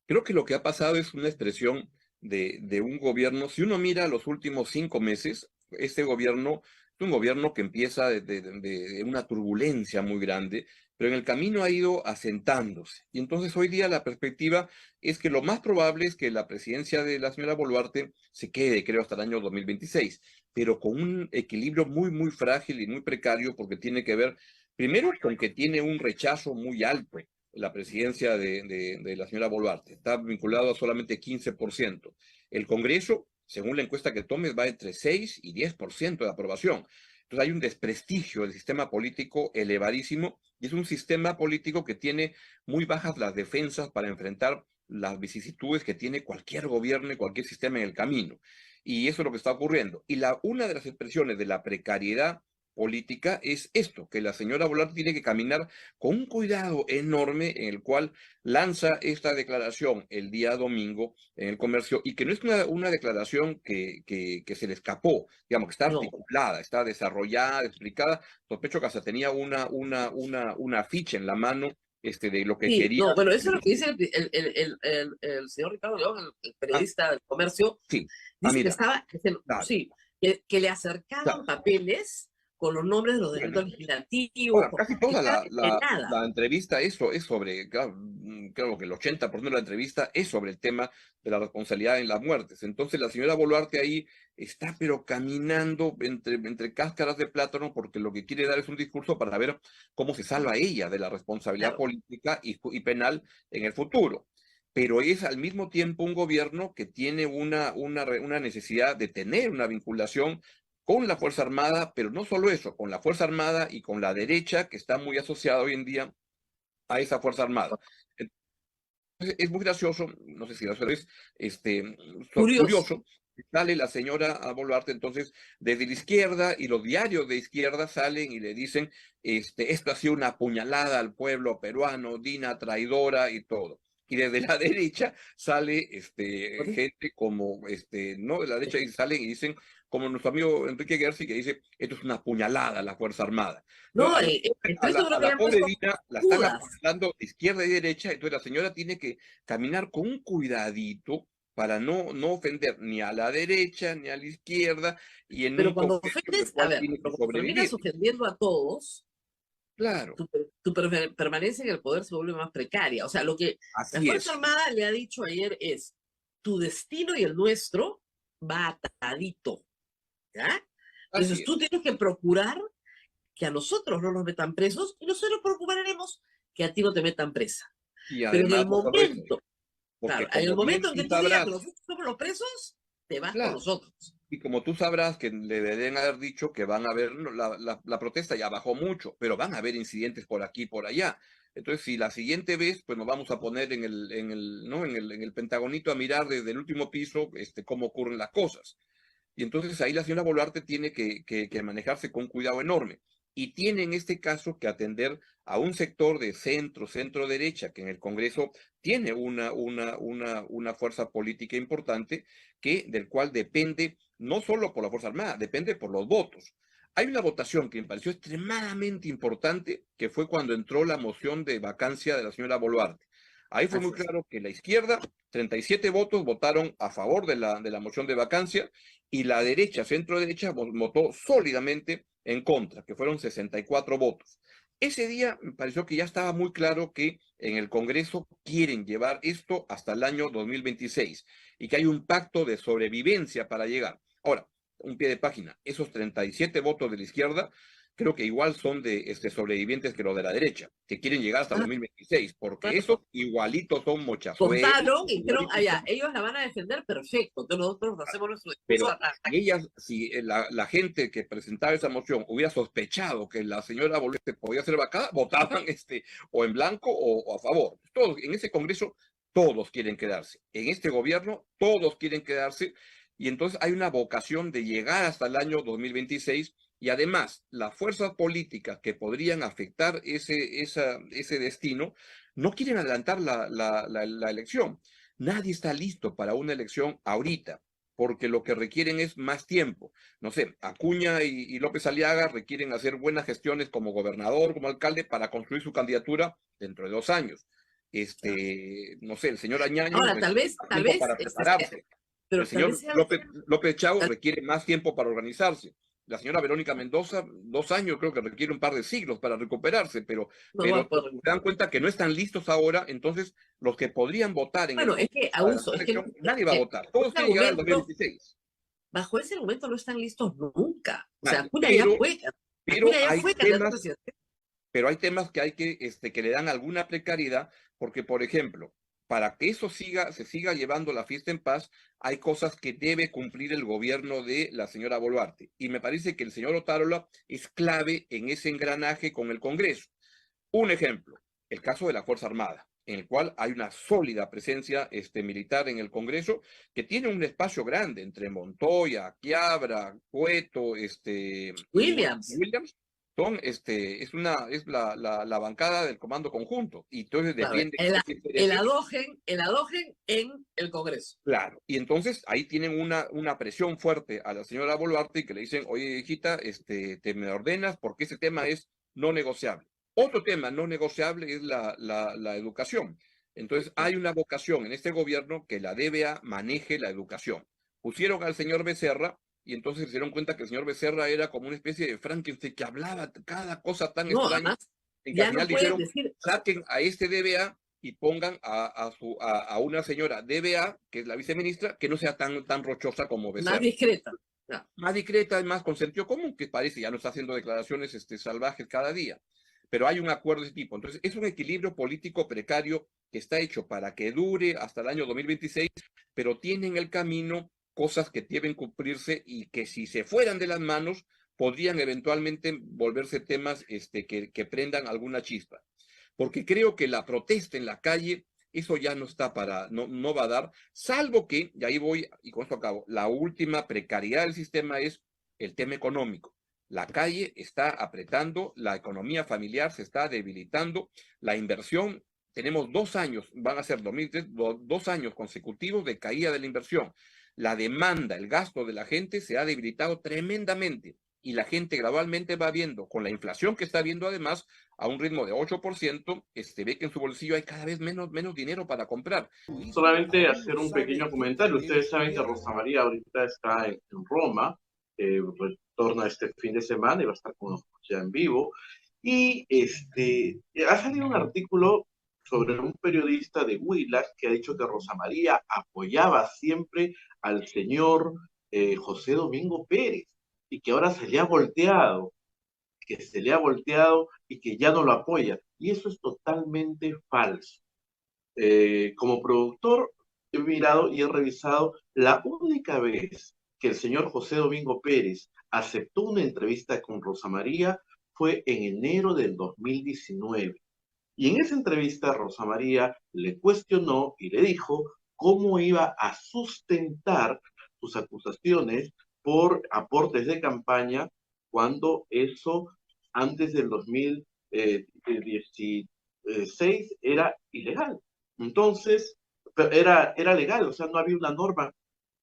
Creo que lo que ha pasado es una expresión de un gobierno. Si uno mira los últimos 5 meses, este gobierno es un gobierno que empieza de una turbulencia muy grande, pero en el camino ha ido asentándose. Y entonces hoy día la perspectiva es que lo más probable es que la presidencia de la señora Boluarte se quede, creo, hasta el año 2026, pero con un equilibrio muy, muy frágil y muy precario, porque tiene que ver, primero, con que tiene un rechazo muy alto la presidencia de la señora Boluarte. Está vinculado a solamente 15%. El Congreso, según la encuesta que tomes, va entre 6 y 10% de aprobación. Entonces hay un desprestigio del sistema político elevadísimo y es un sistema político que tiene muy bajas las defensas para enfrentar las vicisitudes que tiene cualquier gobierno y cualquier sistema en el camino. Y eso es lo que está ocurriendo. Y una de las expresiones de la precariedad política es esto, que la señora Boluarte tiene que caminar con un cuidado enorme en el cual lanza esta declaración el día domingo en El Comercio y que no es una declaración que se le escapó, digamos que está No. articulada, está desarrollada, explicada. Sospecho que hasta tenía una ficha en la mano de lo que Sí, quería. no, bueno, eso es lo que dice el señor Ricardo León, el Ah, periodista del Comercio. sí, Dice que mira, estaba, claro, sí, que le acercaban claro. papeles con los nombres de los Bueno, decretos legislativos, ahora, casi toda de nada. la entrevista eso es sobre, claro, creo que el 80% de la entrevista es sobre el tema de la responsabilidad en las muertes. Entonces la señora Boluarte ahí está pero caminando entre cáscaras de plátano porque lo que quiere dar es un discurso para ver cómo se salva ella de la responsabilidad Claro, política y penal en el futuro. Pero es al mismo tiempo un gobierno que tiene una necesidad de tener una vinculación con la Fuerza Armada, pero no solo eso, con la Fuerza Armada y con la derecha, que está muy asociada hoy en día a esa Fuerza Armada. Entonces, es muy gracioso, no sé si gracioso es, curioso. curioso, sale la señora Boluarte entonces desde la izquierda y los diarios de izquierda salen y le dicen, esto ha sido una puñalada al pueblo peruano, Dina traidora y todo. Y desde la derecha sale gente como, no, de la derecha salen y dicen, como nuestro amigo Enrique Gersi, que dice, esto es una puñalada a la Fuerza Armada. No, Entonces, estoy seguro a que le la han pobre puesto Dina la están dudas. apuñalando de izquierda y derecha, entonces la señora tiene que caminar con un cuidadito para no ofender ni a la derecha ni a la izquierda y en Pero un cuando contexto en el ofendes, a cual ver, tiene que pero cuando terminas sobrevivir. ofendiendo a todos, Claro, tu permanencia en el poder se vuelve más precaria. O sea, lo que la así Fuerza es, Armada le ha dicho ayer es, tu destino y el nuestro va atadito, ¿ya? así Entonces es. tú tienes que procurar que a nosotros no nos metan presos y nosotros procuraremos que a ti no te metan presa. Y Pero en además el no solo eso, momento, claro, porque en el como bien momento en tú que tú digas que sabrás, nosotros somos los presos, te vas con claro, nosotros. y como tú sabrás que le deben haber dicho que van a haber, no, la protesta ya bajó mucho, pero van a haber incidentes por aquí y por allá. Entonces, si la siguiente vez, pues nos vamos a poner ¿no? en el Pentagonito a mirar desde el último piso, cómo ocurren las cosas. Y entonces ahí la señora Boluarte tiene que manejarse con cuidado enorme. Y tiene en este caso que atender a un sector de centro derecha, que en el Congreso tiene una fuerza política importante, del cual depende no solo por la Fuerza Armada, depende por los votos. Hay una votación que me pareció extremadamente importante, que fue cuando entró la moción de vacancia de la señora Boluarte. Ahí fue muy Así es. claro que la izquierda, 37 votos votaron a favor de la moción de vacancia, y la derecha, centro derecha, votó sólidamente en contra, que fueron 64 votos. Ese día me pareció que ya estaba muy claro que en el Congreso quieren llevar esto hasta el año 2026 y que hay un pacto de sobrevivencia para llegar. Ahora, un pie de página, esos 37 votos de la izquierda creo que igual son de sobrevivientes que los de la derecha, que quieren llegar hasta Ah, 2026, porque claro. esos igualitos son mochazuelos, Contaron y dijeron, ah, igualitos ya, son. ellos la van a defender, perfecto. Entonces nosotros hacemos nuestro discurso. Pero si la gente que presentaba esa moción hubiera sospechado que la señora Boluarte podía ser vacada, votaban o en blanco o a favor. Todos en ese Congreso todos quieren quedarse. En este gobierno, todos quieren quedarse, y entonces hay una vocación de llegar hasta el año 2026, y además las fuerzas políticas que podrían afectar ese destino no quieren adelantar la elección. Nadie está listo para una elección ahorita, porque lo que requieren es más tiempo. No sé, Acuña y López Aliaga requieren hacer buenas gestiones como gobernador, como alcalde, para construir su candidatura dentro de 2 años. No sé, el señor Añaño Ahora, requiere más tal tiempo vez, para prepararse. El pero tal señor vez sea, López Chao requiere más tiempo para organizarse. La señora Verónica Mendoza, 2 años, creo que requiere un par de siglos para recuperarse, no va a se poder. dan cuenta que no están listos ahora, entonces los que podrían votar en el Bueno, es Congreso que, para Augusto, la es que elección, nadie va a votar. Todos ese quieren llegar al argumento, 2026. bajo ese argumento no están listos nunca. O sea, Nadie. Pero, pero Acuña ya hay fue candidato a temas presidente. pero hay temas que hay que le dan alguna precariedad, porque, por ejemplo, para que eso se siga llevando la fiesta en paz, hay cosas que debe cumplir el gobierno de la señora Boluarte. Y me parece que el señor Otárola es clave en ese engranaje con el Congreso. Un ejemplo, el caso de la Fuerza Armada, en el cual hay una sólida presencia militar en el Congreso, que tiene un espacio grande entre Montoya, Quiabra, Cueto, y Williams. Williams. Es la bancada del comando conjunto, y entonces Claro, defiende sus intereses. el adógen en el Congreso. Claro, y entonces ahí tienen una presión fuerte a la señora Boluarte, y que le dicen, oye, hijita, te me ordenas porque ese tema es no negociable. Otro tema no negociable es la educación. Entonces hay una vocación en este gobierno que la DBA maneje la educación. Pusieron al señor Becerra, y entonces se dieron cuenta que el señor Becerra era como una especie de Frankenstein que hablaba cada cosa tan No, extraña, además, en que al ya no final pueden dijeron, decir, saquen a este DBA y pongan a una señora DBA, que es la viceministra, que no sea tan rochosa como más Becerra. discreta. No, Más discreta, más con sentido común, que parece ya no está haciendo declaraciones salvajes cada día. Pero hay un acuerdo de ese tipo. Entonces, es un equilibrio político precario que está hecho para que dure hasta el año 2026, pero tiene en el camino cosas que deben cumplirse, y que si se fueran de las manos, podrían eventualmente volverse temas que prendan alguna chispa. Porque creo que la protesta en la calle, eso ya no está no va a dar, salvo que, y ahí voy, y con esto acabo, la última precariedad del sistema es el tema económico. La calle está apretando, la economía familiar se está debilitando, la inversión, tenemos 2 años, van a ser 2003, 2 años consecutivos de caída de la inversión. La demanda, el gasto de la gente se ha debilitado tremendamente, y la gente gradualmente va viendo, con la inflación que está viendo además, a un ritmo de 8%, ve que en su bolsillo hay cada vez menos dinero para comprar. Solamente hacer un pequeño comentario. Ustedes saben que Rosa María ahorita está en Roma, retorna este fin de semana y va a estar con nosotros ya en vivo. Y ha salido un artículo sobre un periodista de Huila que ha dicho que Rosa María apoyaba siempre al señor José Domingo Pérez, y que ahora se le ha volteado, y que ya no lo apoya. Y eso es totalmente falso. Como productor he mirado y he revisado la única vez que el señor José Domingo Pérez aceptó una entrevista con Rosa María fue en enero del 2019. Y en esa entrevista Rosa María le cuestionó y le dijo cómo iba a sustentar sus acusaciones por aportes de campaña, cuando eso antes del 2016 era ilegal. Entonces, era legal, o sea, no había una norma.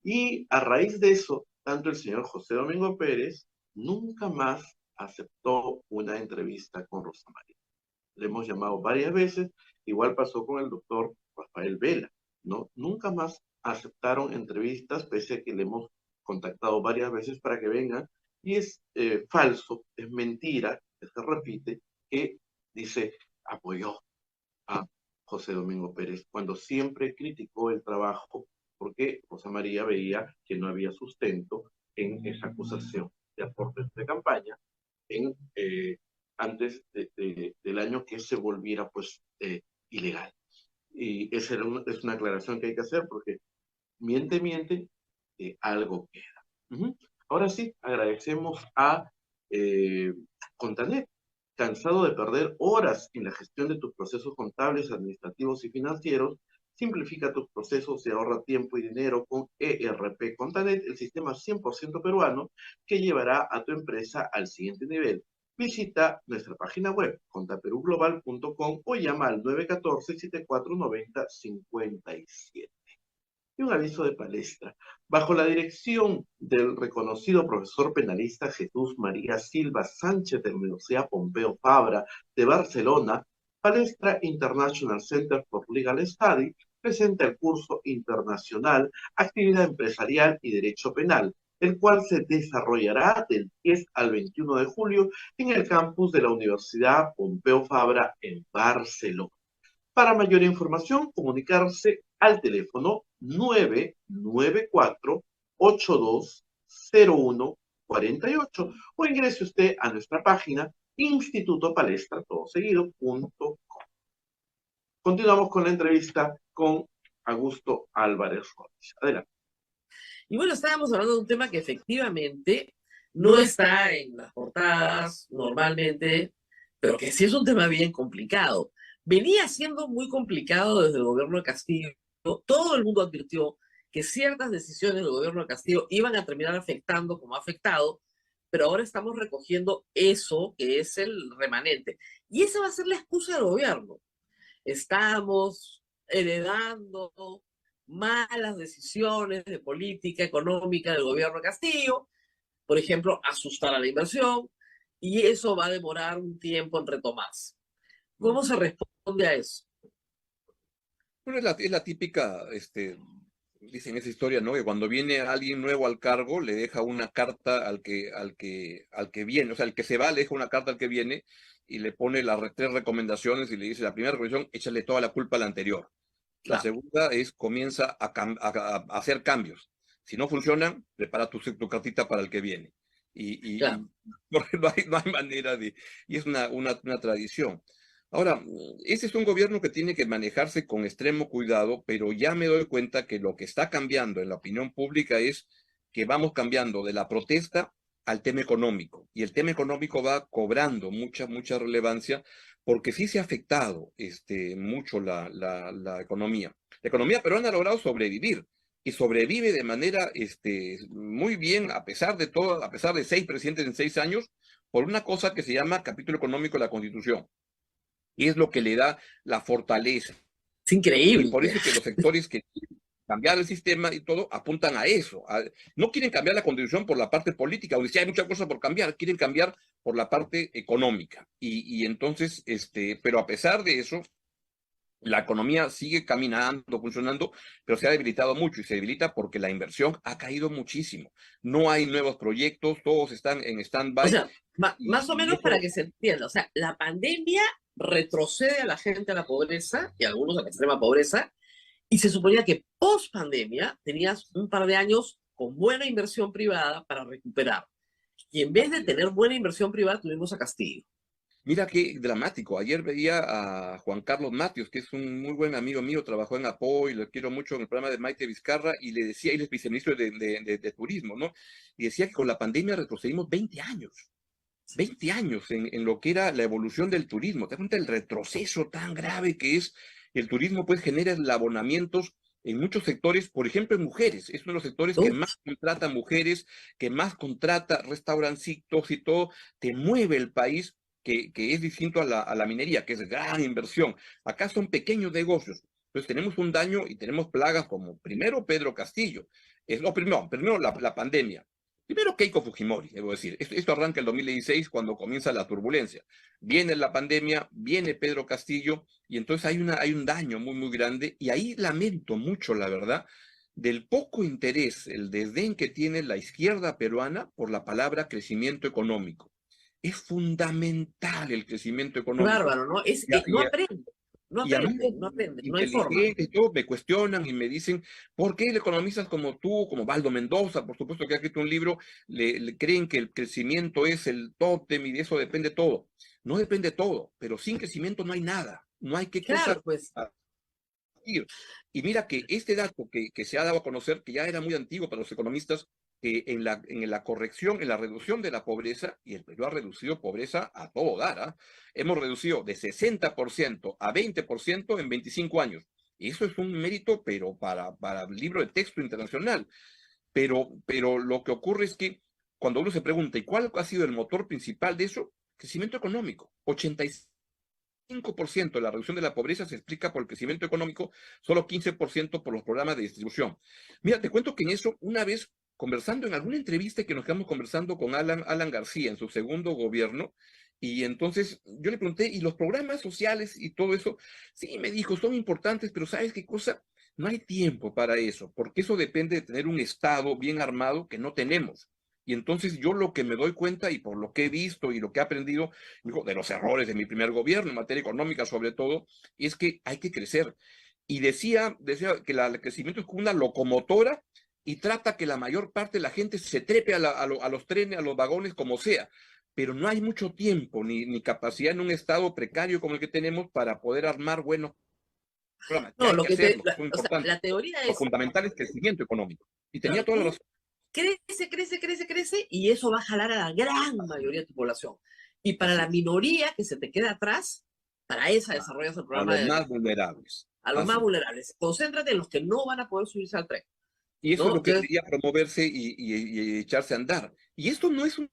Y a raíz de eso, tanto el señor José Domingo Pérez nunca más aceptó una entrevista con Rosa María. Le hemos llamado varias veces, igual pasó con el doctor Rafael Vela, ¿no? Nunca más aceptaron entrevistas, pese a que le hemos contactado varias veces para que vengan, y es falso, es mentira, que se repite, que dice apoyó a José Domingo Pérez, cuando siempre criticó el trabajo, porque Rosa María veía que no había sustento en esa acusación de aportes de campaña en, antes del año que se volviera pues ilegal. Y esa es una aclaración que hay que hacer, porque miente, algo queda. Ahora sí, agradecemos a Contanet. ¿Cansado de perder horas en la gestión de tus procesos contables, administrativos y financieros? Simplifica tus procesos y ahorra tiempo y dinero con ERP Contanet, el sistema 100% peruano que llevará a tu empresa al siguiente nivel. Visita nuestra página web, contaperuglobal.com, o llama al 914-7490-57. Y un aviso de palestra. Bajo la dirección del reconocido profesor penalista Jesús María Silva Sánchez de la Universidad Pompeu Fabra de Barcelona, Palestra International Center for Legal Study presenta el curso internacional Actividad Empresarial y Derecho Penal, el cual se desarrollará del 10 al 21 de julio en el campus de la Universidad Pompeu Fabra en Barcelona. Para mayor información, comunicarse al teléfono 994-820148 o ingrese usted a nuestra página institutopalestra.com. Continuamos con la entrevista con Augusto Álvarez Rodríguez. Adelante. Y bueno, estábamos hablando de un tema que efectivamente no está en las portadas normalmente, pero que sí es un tema bien complicado. Venía siendo muy complicado desde el gobierno de Castillo. Todo el mundo advirtió que ciertas decisiones del gobierno de Castillo iban a terminar afectando como ha afectado, pero ahora estamos recogiendo eso que es el remanente. Y esa va a ser la excusa del gobierno. Estamos heredando malas decisiones de política económica del gobierno de Castillo, por ejemplo, asustar a la inversión, y eso va a demorar un tiempo en retomarse. ¿Cómo se responde a eso? Bueno, es la típica, dicen esa historia, ¿no? Que cuando viene alguien nuevo al cargo, le deja una carta al que viene, o sea, el que se va le deja una carta al que viene y le pone las 3 recomendaciones y le dice, la primera recomendación, échale toda la culpa a la anterior. La segunda es, comienza a hacer cambios. Si no funcionan, prepara tu cartita para el que viene. Claro. Porque no hay manera de... Y es una tradición. Ahora, ese es un gobierno que tiene que manejarse con extremo cuidado, pero ya me doy cuenta que lo que está cambiando en la opinión pública es que vamos cambiando de la protesta al tema económico. Y el tema económico va cobrando mucha relevancia porque sí se ha afectado mucho la economía. La economía peruana ha logrado sobrevivir y sobrevive de manera muy bien a pesar de todo, a pesar de 6 presidentes en 6 años, por una cosa que se llama capítulo económico de la Constitución. Y es lo que le da la fortaleza. Es increíble. Y por eso es que los sectores que quieren cambiar el sistema y todo apuntan a eso. No quieren cambiar la Constitución por la parte política, o si hay muchas cosas por cambiar, quieren cambiar por la parte económica. Y entonces, pero a pesar de eso, la economía sigue caminando, funcionando, pero se ha debilitado mucho y se debilita porque la inversión ha caído muchísimo. No hay nuevos proyectos, todos están en stand-by. O sea, más o menos para que se entienda, o sea, la pandemia retrocede a la gente a la pobreza y a algunos a la extrema pobreza, y se suponía que post pandemia tenías un par de años con buena inversión privada para recuperar. Y en vez de tener buena inversión privada, tuvimos a Castillo. Mira qué dramático. Ayer veía a Juan Carlos Matios, que es un muy buen amigo mío, trabajó en Apoyo, lo quiero mucho en el programa de Maite Vizcarra, y le decía, él es viceministro de Turismo, ¿no? Y decía que con la pandemia retrocedimos 20 años. 20 años en lo que era la evolución del turismo. ¿Te das cuenta del retroceso tan grave que es? El turismo pues genera eslabonamientos en muchos sectores, por ejemplo en mujeres. Es uno de los sectores que más contrata mujeres, que más contrata restaurancitos y todo. Te mueve el país, que es distinto a la minería, que es gran inversión. Acá son pequeños negocios. Entonces tenemos un daño y tenemos plagas como primero Pedro Castillo. Primero la pandemia. Primero Keiko Fujimori, debo decir. Esto arranca el 2016 cuando comienza la turbulencia. Viene la pandemia, viene Pedro Castillo y entonces hay un daño muy grande y ahí lamento mucho, la verdad, del poco interés, el desdén que tiene la izquierda peruana por la palabra crecimiento económico. Es fundamental el crecimiento económico. Qué bárbaro, ¿no? No aprende. No aprende, no hay forma. Y todos me cuestionan y me dicen, ¿por qué economistas como tú, como Valdo Mendoza, por supuesto que ha escrito un libro, le creen que el crecimiento es el tótem y de eso depende todo? No depende todo, pero sin crecimiento no hay nada, no hay qué Claro, cosa. pues. Y mira que este dato que se ha dado a conocer, que ya era muy antiguo para los economistas, que en la corrección, en la reducción de la pobreza, y el Perú ha reducido pobreza a todo dar, hemos reducido de 60% a 20% en 25 años. Eso es un mérito, pero para el libro de texto internacional. Pero lo que ocurre es que cuando uno se pregunta, ¿y cuál ha sido el motor principal de eso? Crecimiento económico. 85% de la reducción de la pobreza se explica por el crecimiento económico, solo 15% por los programas de distribución. Mira, te cuento que en eso, una vez conversando en alguna entrevista que nos quedamos conversando con Alan García en su segundo gobierno, y entonces yo le pregunté, ¿y los programas sociales y todo eso? Sí, me dijo, son importantes, pero ¿sabes qué cosa? No hay tiempo para eso, porque eso depende de tener un Estado bien armado que no tenemos. Y entonces yo lo que me doy cuenta y por lo que he visto y lo que he aprendido de los errores de mi primer gobierno, en materia económica sobre todo, es que hay que crecer. Y decía que el crecimiento es como una locomotora y trata que la mayor parte de la gente se trepe a los trenes, a los vagones, como sea. Pero no hay mucho tiempo ni capacidad en un estado precario como el que tenemos para poder armar buenos programas. Que No, hay que hacerlo, son o sea, importantes. la teoría Lo es, fundamental es crecimiento económico. Y tenía claro, toda la tú razón. crece, y eso va a jalar a la gran mayoría de tu población. Y para Así la es. minoría que se te queda atrás, para esa desarrollas el A programa los más vulnerables. a los más Así. vulnerables. Concéntrate en los que no van a poder subirse al tren, Y eso es ¿no? lo que Entonces, debería promoverse y echarse a andar. Y esto no es un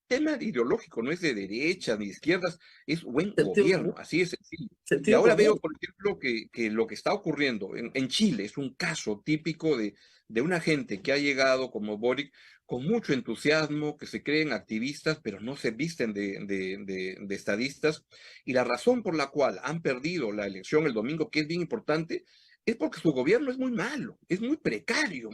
tema ideológico, no es de derechas ni de izquierdas, es buen sentido gobierno, común, así es sencillo. Y sentido ahora veo, común. por ejemplo, que lo que está ocurriendo en Chile es un caso típico de una gente que ha llegado como Boric con mucho entusiasmo, que se creen activistas, pero no se visten de estadistas. Y la razón por la cual han perdido la elección el domingo, que es bien importante, es porque su gobierno es muy malo, es muy precario,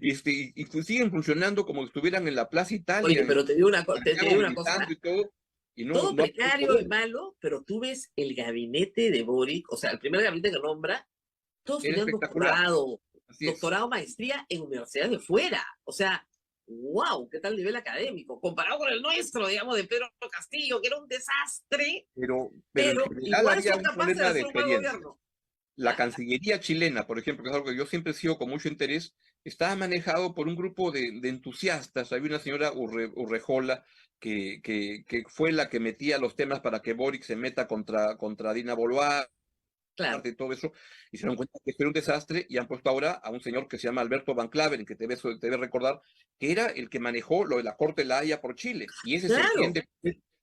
y pues siguen funcionando como si estuvieran en la Plaza Oye, Italia, pero te Santiago digo una gritando cosa, y todo, y todo no hay precario y poder. malo, pero tú ves el gabinete de Boric, o sea, el primer gabinete que nombra, todos Era tenían espectacular, doctorado, así es. maestría en universidades de fuera. O sea, wow, qué tal nivel académico, comparado con el nuestro, digamos, de Pedro Castillo, que era un desastre, Pero en pero general igual había son un capaces de problema de hacer un mal experiencia. gobierno. La ¿Ya? Cancillería chilena, por ejemplo, que es algo que yo siempre sigo con mucho interés, estaba manejado por un grupo de entusiastas. Hay una señora Urrejola que fue la que metía los temas para que Boric se meta contra Dina Boluarte Claro, y todo eso, y se dieron cuenta que esto era un desastre y han puesto ahora a un señor que se llama Alberto Van Claveren, que debe recordar, que era el que manejó lo de la Corte de la Haya por Chile, y ese se claro, entiende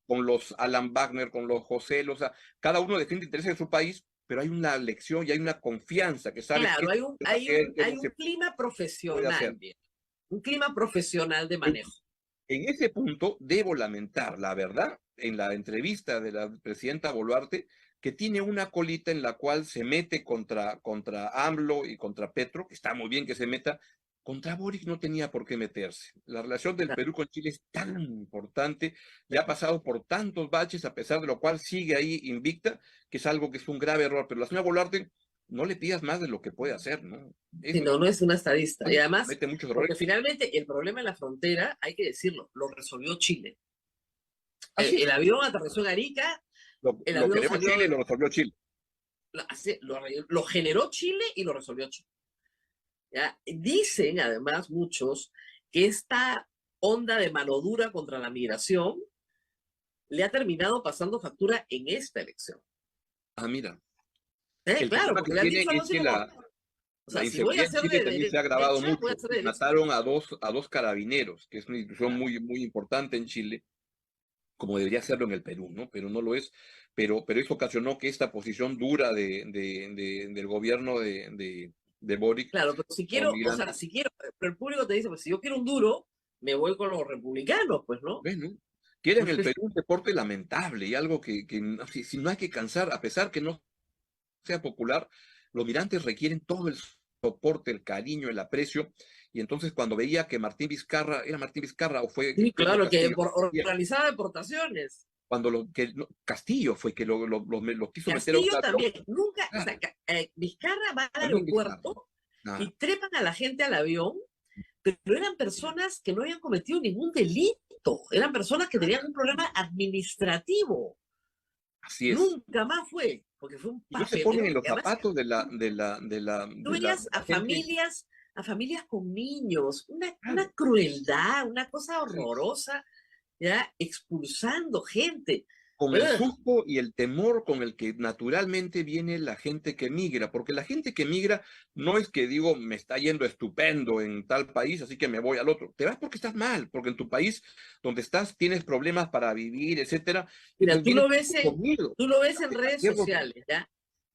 con los Alan Wagner, con los José, o sea, cada uno defiende intereses de su país, pero hay una lección y hay una confianza que sabes que claro, esto se puede hacer, que hay no un se clima puede profesional, hacer. bien, un clima profesional de En, manejo. en ese punto debo lamentar, la verdad, en la entrevista de la presidenta Boluarte, que tiene una colita en la cual se mete contra AMLO y contra Petro, que está muy bien que se meta, contra Boric no tenía por qué meterse. La relación del Perú con Chile es tan importante, ya ha pasado por tantos baches, a pesar de lo cual sigue ahí invicta, que es algo que es un grave error. Pero la señora Boluarte, no le pidas más de lo que puede hacer, ¿no? Si Eso no, no es una estadista. Y además, comete muchos errores. porque finalmente el problema en la frontera, hay que decirlo, lo resolvió Chile. Así El es. avión aterrizó en Arica, el Lo avión creó salió, Chile y lo resolvió Chile. lo generó Chile y lo resolvió Chile. ¿Ya? Dicen, además, muchos, que esta onda de mano dura contra la migración le ha terminado pasando factura en esta elección. Ah, mira. El Claro, problema que porque le han tiene dicho algo es así que como, o la sea, si voy a inseguridad en ser Chile de también se ha agravado derecha, voy a mucho. ser de derecha. Mataron a dos carabineros, que es una institución Claro. muy importante en Chile, como debería serlo en el Perú, ¿no? Pero no lo es. Pero eso ocasionó que esta posición dura del gobierno de Boric Claro, pero si con quiero, o sea, migrantes, si quiero, pero el público te dice, pues si yo quiero un duro, me voy con los republicanos, pues, ¿no? bueno, que era en el Perú un deporte lamentable y algo que si no hay que cansar, a pesar que no sea popular, los migrantes requieren todo el soporte, el cariño, el aprecio. Y entonces cuando veía que Martín Vizcarra, era Martín Vizcarra o fue Sí, Pedro claro, que Castillo, organizaba deportaciones. cuando Castillo fue que lo quiso meter a un Castillo avión, también, nunca, o claro, sea, Vizcarra va al también Vizcarra, aeropuerto y nada, trepan a la gente al avión, pero eran personas que no habían cometido ningún delito, eran personas que tenían un problema administrativo. así es. Nunca más fue, porque fue un Y no se ponen papelón. en los Y además, zapatos tú de veías la gente. a familias con niños, una Claro, crueldad, una cosa sí. horrorosa, ya expulsando gente. con el susto y el temor con el que naturalmente viene la gente que migra, porque la gente que migra no es que digo, me está yendo estupendo en tal país, así que me voy al otro. Te vas porque estás mal, porque en tu país donde estás tienes problemas para vivir, etcétera. Mira, Entonces tú lo ves en redes Cierro- sociales, ¿ya?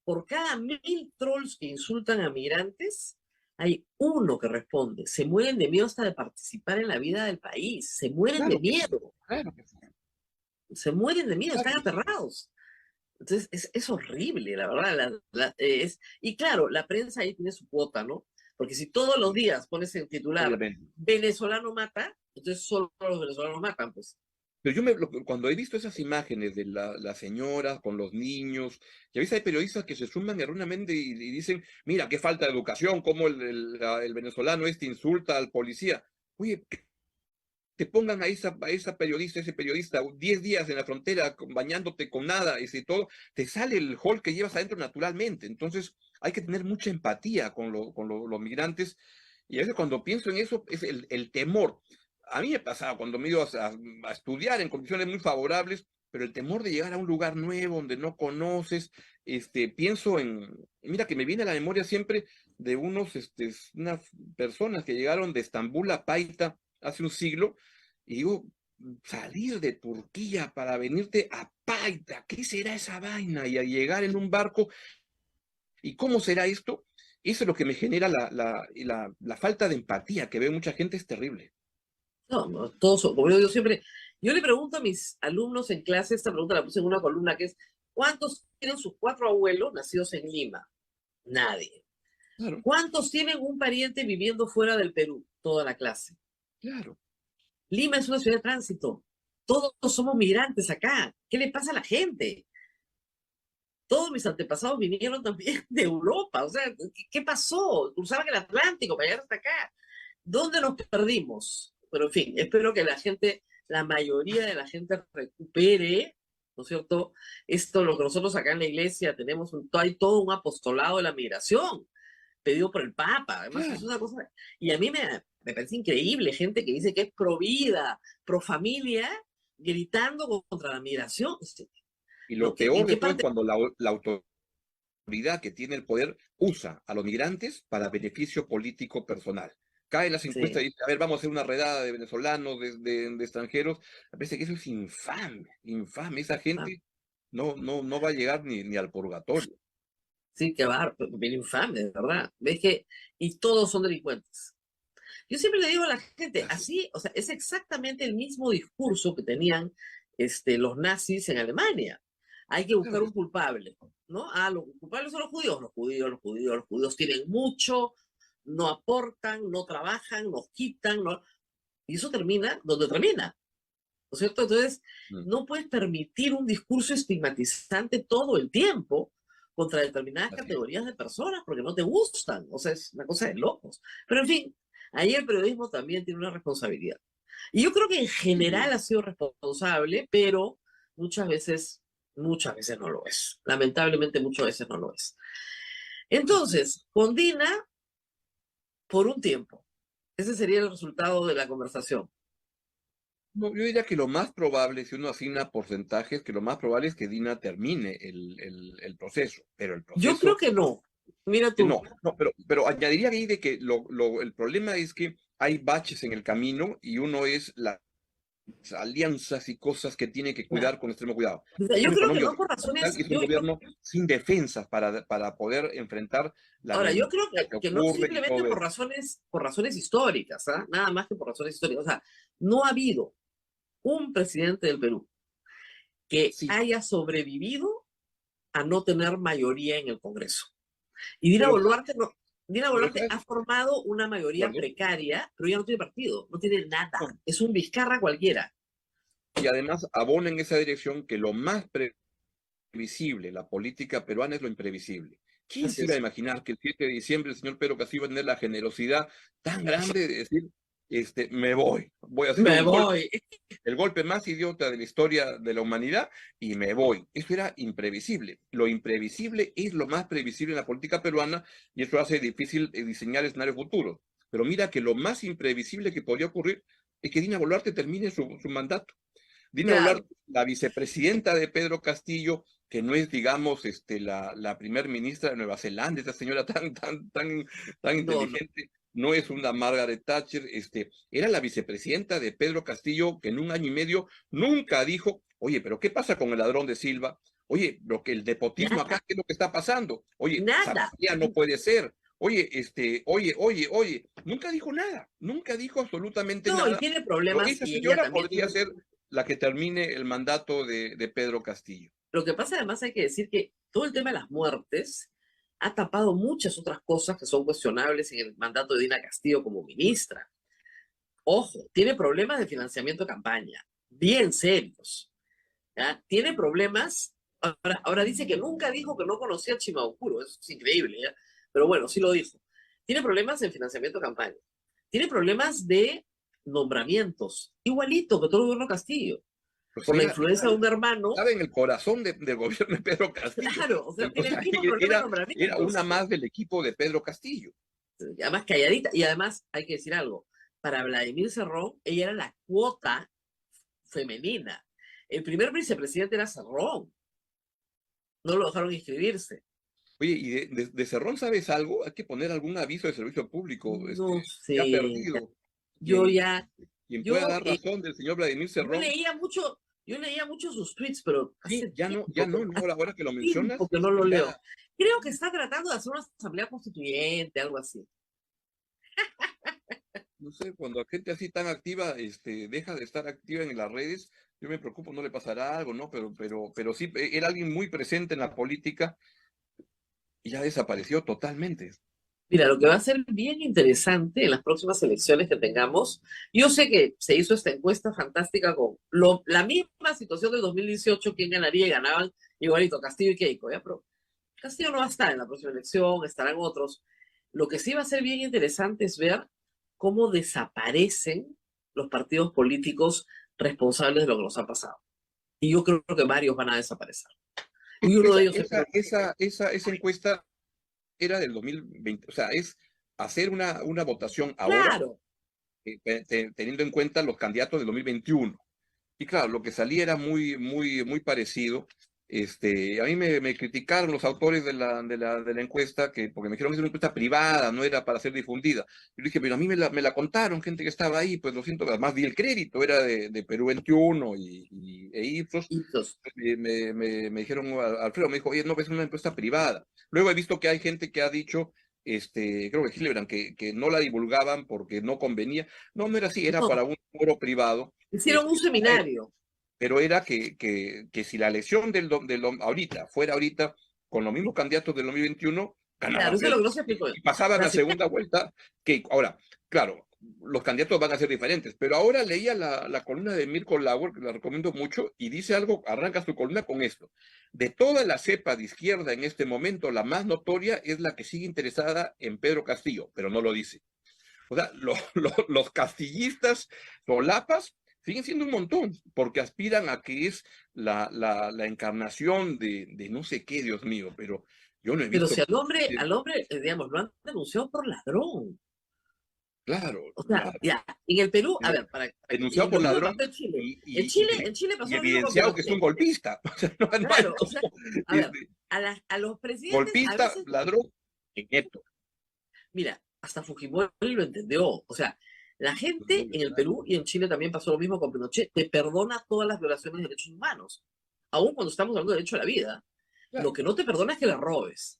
Por cada 1000 trolls que insultan a migrantes, hay uno que responde. Se mueren de miedo hasta de participar en la vida del país. Se mueren de Claro que sí, miedo. claro que sí. Se mueren de miedo, Claro están que sí. aterrados. Entonces, es horrible, la verdad. Y claro, la prensa ahí tiene su cuota, ¿no? Porque si todos los días pones en titular, Obviamente. venezolano mata, entonces solo los venezolanos matan, pues. Pero cuando he visto esas imágenes de las señoras con los niños, y a veces hay periodistas que se suman erróneamente y dicen, mira, qué falta de educación, cómo el venezolano insulta al policía. Oye, te pongan a esa periodista, ese periodista, 10 días en la frontera bañándote con nada, y todo, te sale el hall que llevas adentro naturalmente. Entonces, hay que tener mucha empatía con los migrantes. Y a veces cuando pienso en eso, es el temor. A mí me pasaba cuando me iba a estudiar en condiciones muy favorables, pero el temor de llegar a un lugar nuevo donde no conoces, pienso mira que me viene a la memoria siempre de unas personas que llegaron de Estambul a Paita hace un siglo, y digo, salir de Turquía para venirte a Paita, ¿qué será esa vaina? Y a llegar en un barco, ¿y cómo será esto? Eso es lo que me genera la falta de empatía que ve mucha gente, es terrible. No, no, todos, como yo digo siempre, yo le pregunto a mis alumnos en clase, esta pregunta la puse en una columna que es, ¿cuántos tienen sus 4 abuelos nacidos en Lima? Nadie. Claro, ¿Cuántos tienen un pariente viviendo fuera del Perú? Toda la clase. claro. Lima es una ciudad de tránsito. Todos somos migrantes acá. ¿Qué le pasa a la gente? Todos mis antepasados vinieron también de Europa. O sea, ¿qué pasó? Cruzaron el Atlántico para llegar hasta acá. ¿Dónde nos perdimos? Pero en fin, espero que la gente, la mayoría de la gente recupere, ¿no es cierto? Esto, lo que nosotros acá en la iglesia tenemos, hay todo un apostolado de la migración, pedido por el Papa. Además, es Claro. una cosa, y a mí me parece increíble, gente que dice que es pro vida, pro familia, gritando contra la migración. Y ¿No? lo peor ¿En de qué todo es parte? cuando la autoridad que tiene el poder usa a los migrantes para beneficio político personal. Caen las encuestas Sí, y dice, a ver, vamos a hacer una redada de venezolanos, de extranjeros. Me parece que eso es infame, infame. Esa gente no va a llegar ni al purgatorio. sí, qué barro, bien infame, de verdad. ¿Ves que? Y todos son delincuentes. Yo siempre le digo a la gente, Así, así, o sea, es exactamente el mismo discurso que tenían los nazis en Alemania. Hay que claro buscar que un culpable, ¿no? Ah, los culpables son los judíos. Los judíos tienen mucho, no aportan, no trabajan, nos quitan, ¿no? Y eso termina donde termina, ¿no es cierto? Entonces, sí. no puedes permitir un discurso estigmatizante todo el tiempo contra determinadas Así es. categorías de personas porque no te gustan. O sea, es una cosa de locos. Pero en fin, ahí el periodismo también tiene una responsabilidad. Y yo creo que en Sin general duda. ha sido responsable, pero muchas veces no lo es. Lamentablemente muchas veces no lo es. Así es. Entonces, con Dina, por un tiempo. Ese sería el resultado de la conversación. No, yo diría que lo más probable, si uno asigna porcentajes, que lo más probable es que Dina termine el proceso, pero el Yo creo proceso, que no. Mira tú. no, pero añadiría ahí de que el problema es que hay baches en el camino y uno es las alianzas y cosas que tiene que Claro. cuidar con extremo cuidado. O sea, Es yo un creo que económico no por razones, y es un gobierno sin defensas para poder enfrentar la ahora, yo amenaza creo que que no ocurre y simplemente todo eso. por razones históricas, ¿ah? Nada más que por razones históricas. O sea, no ha habido un presidente del Perú que Sí, haya sobrevivido a no tener mayoría en el Congreso. Y Dina pero, Boluarte, no, Dina pero Boluarte ¿sabes? ha formado una ¿De mayoría acuerdo? precaria, pero ya no tiene partido, no tiene nada. No. Es un Vizcarra cualquiera. Y además abona en esa dirección que lo más previsible, la política peruana es lo imprevisible. ¿Quién Así se iba a es. imaginar que el 7 de diciembre el señor Pedro Castillo iba a tener la generosidad tan grande de decir, me voy a hacer Me un golpe, voy. el golpe más idiota de la historia de la humanidad y me voy? Eso era imprevisible. Lo imprevisible es lo más previsible en la política peruana y eso hace difícil diseñar escenarios futuros. Pero mira que lo más imprevisible que podría ocurrir es que Dina Boluarte termine su mandato. Vino a hablar Claro. la vicepresidenta de Pedro Castillo, que no es, digamos, la primer ministra de Nueva Zelanda, esta señora tan No, no. inteligente, no es una Margaret Thatcher, era la vicepresidenta de Pedro Castillo, que en un año y medio nunca dijo, oye, pero ¿qué pasa con el ladrón de Silva? Oye, lo que el nepotismo acá, Nada, ¿qué es lo que está pasando? Oye, nada. Samaría no puede ser. Oye, oye, nunca dijo nada, nunca dijo absolutamente No, y nada. tiene Pero problemas esa y ella señora también podría tiene. ser la que termine el mandato de Pedro Castillo. Lo que pasa además hay que decir que todo el tema de las muertes ha tapado muchas otras cosas que son cuestionables en el mandato de Dina Castillo como ministra. Ojo, tiene problemas de financiamiento de campaña, bien serios. ¿Ya? Tiene problemas, ahora dice que nunca dijo que no conocía a Chimaukuro, eso es increíble, ¿ya? Pero bueno, sí lo dijo. Tiene problemas en financiamiento de campaña. Tiene problemas de nombramientos, igualito que todo el gobierno Castillo, Pues por la era, influencia de un hermano. estaba en el corazón del gobierno de Pedro Castillo. Claro, o sea, O tiene el sea, mismo problema de era una nombramientos. más del equipo de Pedro Castillo. Además calladita. Y además, hay que decir algo, para Vladimir Cerrón, ella era la cuota femenina. El primer vicepresidente era Cerrón. No lo dejaron inscribirse. Oye, ¿y de Cerrón sabes algo? Hay que poner algún aviso de servicio público. No Se ha sé. perdido. Yo Quien, ya, quien pueda yo, dar razón del señor Vladimir yo Cerrón, leía mucho sus tweets, pero sí, hace tiempo, no, ahora que lo tiempo mencionas, que no lo leo. ya, Creo que está tratando de hacer una asamblea constituyente, algo así. no sé, cuando la gente así tan activa, deja de estar activa en las redes, yo me preocupo, no le pasará algo, ¿no? Pero sí, era alguien muy presente en la política y ya desapareció totalmente. Mira, lo que va a ser bien interesante en las próximas elecciones que tengamos, yo sé que se hizo esta encuesta fantástica con la misma situación del 2018, quién ganaría y ganaban igualito Castillo y Keiko, ¿ya? Pero Castillo no va a estar en la próxima elección, estarán otros. Lo que sí va a ser bien interesante es ver cómo desaparecen los partidos políticos responsables de lo que nos ha pasado. Y yo creo que varios van a desaparecer. Y uno de ellos es Perú. Esa encuesta era del 2020, o sea, es hacer una votación ahora, Claro, teniendo en cuenta los candidatos del 2021. Y claro, lo que salía era muy parecido. A mí me criticaron los autores de la encuesta, porque me dijeron que es una encuesta privada, no era para ser difundida. Yo dije, pero a mí me la contaron, gente que estaba ahí, pues lo siento, además di el crédito, era de Perú 21 e Ipsos. hitos. Me dijeron, Alfredo me dijo, oye, no, es una encuesta privada. Luego he visto que hay gente que ha dicho, creo que Hildebrand, que no la divulgaban porque no convenía. No, no era así, era No, para un foro privado. hicieron un seminario. Pero era que si la elección ahorita fuera ahorita con los mismos candidatos del 2021, Claro, ganaba eso es lo que Pedro no se explicó. y pasaban a La segunda vuelta, que ahora, claro, los candidatos van a ser diferentes, pero ahora leía la columna de Mirko Lauer, que la recomiendo mucho, y dice algo, arranca su columna con esto. De toda la cepa de izquierda en este momento, la más notoria es la que sigue interesada en Pedro Castillo, pero no lo dice. O sea, los castillistas solapas siguen siendo un montón, porque aspiran a que es la encarnación de no sé qué, Dios mío, pero yo no he Pero visto. si al hombre, digamos, lo han denunciado por ladrón. Claro, O sea, claro. ya, en el Perú, a Pero ver, y denunciado lo por mismo ladrón pasó en Chile. y, En y, Chile, y, en Chile y pasó lo mismo con evidenciado que es un Pinochet. golpista. O sea, no hay Claro, o sea, a ver, este, a los presidentes a golpista, veces, ladrón, inepto. mira, hasta Fujimori lo entendió. O sea, la gente en el Perú y en Chile también pasó lo mismo con Pinochet. Te perdona todas las violaciones de derechos humanos, aun cuando estamos hablando de derecho a la vida. Lo Claro, que no te perdona es que la robes.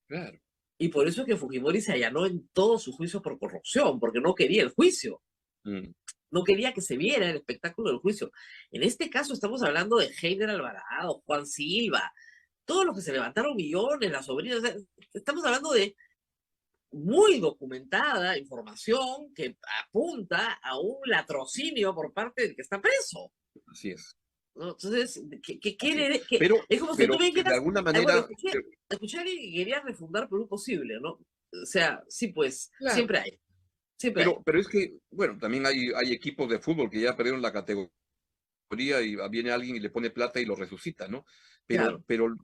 claro. Y por eso es que Fujimori se allanó en todos sus juicios por corrupción, porque no quería el juicio. Mm. No quería que se viera el espectáculo del juicio. En este caso estamos hablando de Heiner Alvarado, Juan Silva, todos los que se levantaron millones, las sobrinas. O sea, estamos hablando de muy documentada información que apunta a un latrocinio por parte del que está preso. Así es. ¿No? Entonces, ¿qué Así es. quiere? Pero, Es como si tú pero me de quieras. alguna Bueno, manera, escuché a alguien que quería refundar Perú posible, ¿no? O sea, sí, pues, claro. siempre hay. Siempre hay. Pero es que, bueno, también hay equipos de fútbol que ya perdieron la categoría moría y viene alguien y le pone plata y lo resucita, ¿no? Claro. Pero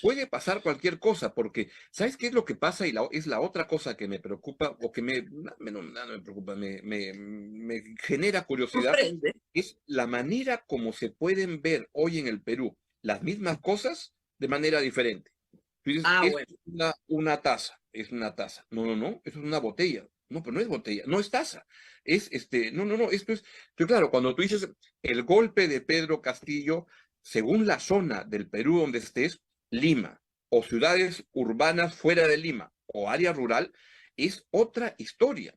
puede pasar cualquier cosa, porque ¿sabes qué es lo que pasa? Y es la otra cosa que me preocupa, o que no me preocupa, me genera curiosidad, Sorprende. es la manera como se pueden ver hoy en el Perú las mismas cosas de manera diferente. Tú dices, Ah, es bueno. una taza, es una taza. No, eso es una botella. No, pero no es botella, no es taza. No, esto es. Entonces, claro, cuando tú dices el golpe de Pedro Castillo, según la zona del Perú donde estés, Lima, o ciudades urbanas fuera de Lima, o área rural, es otra historia.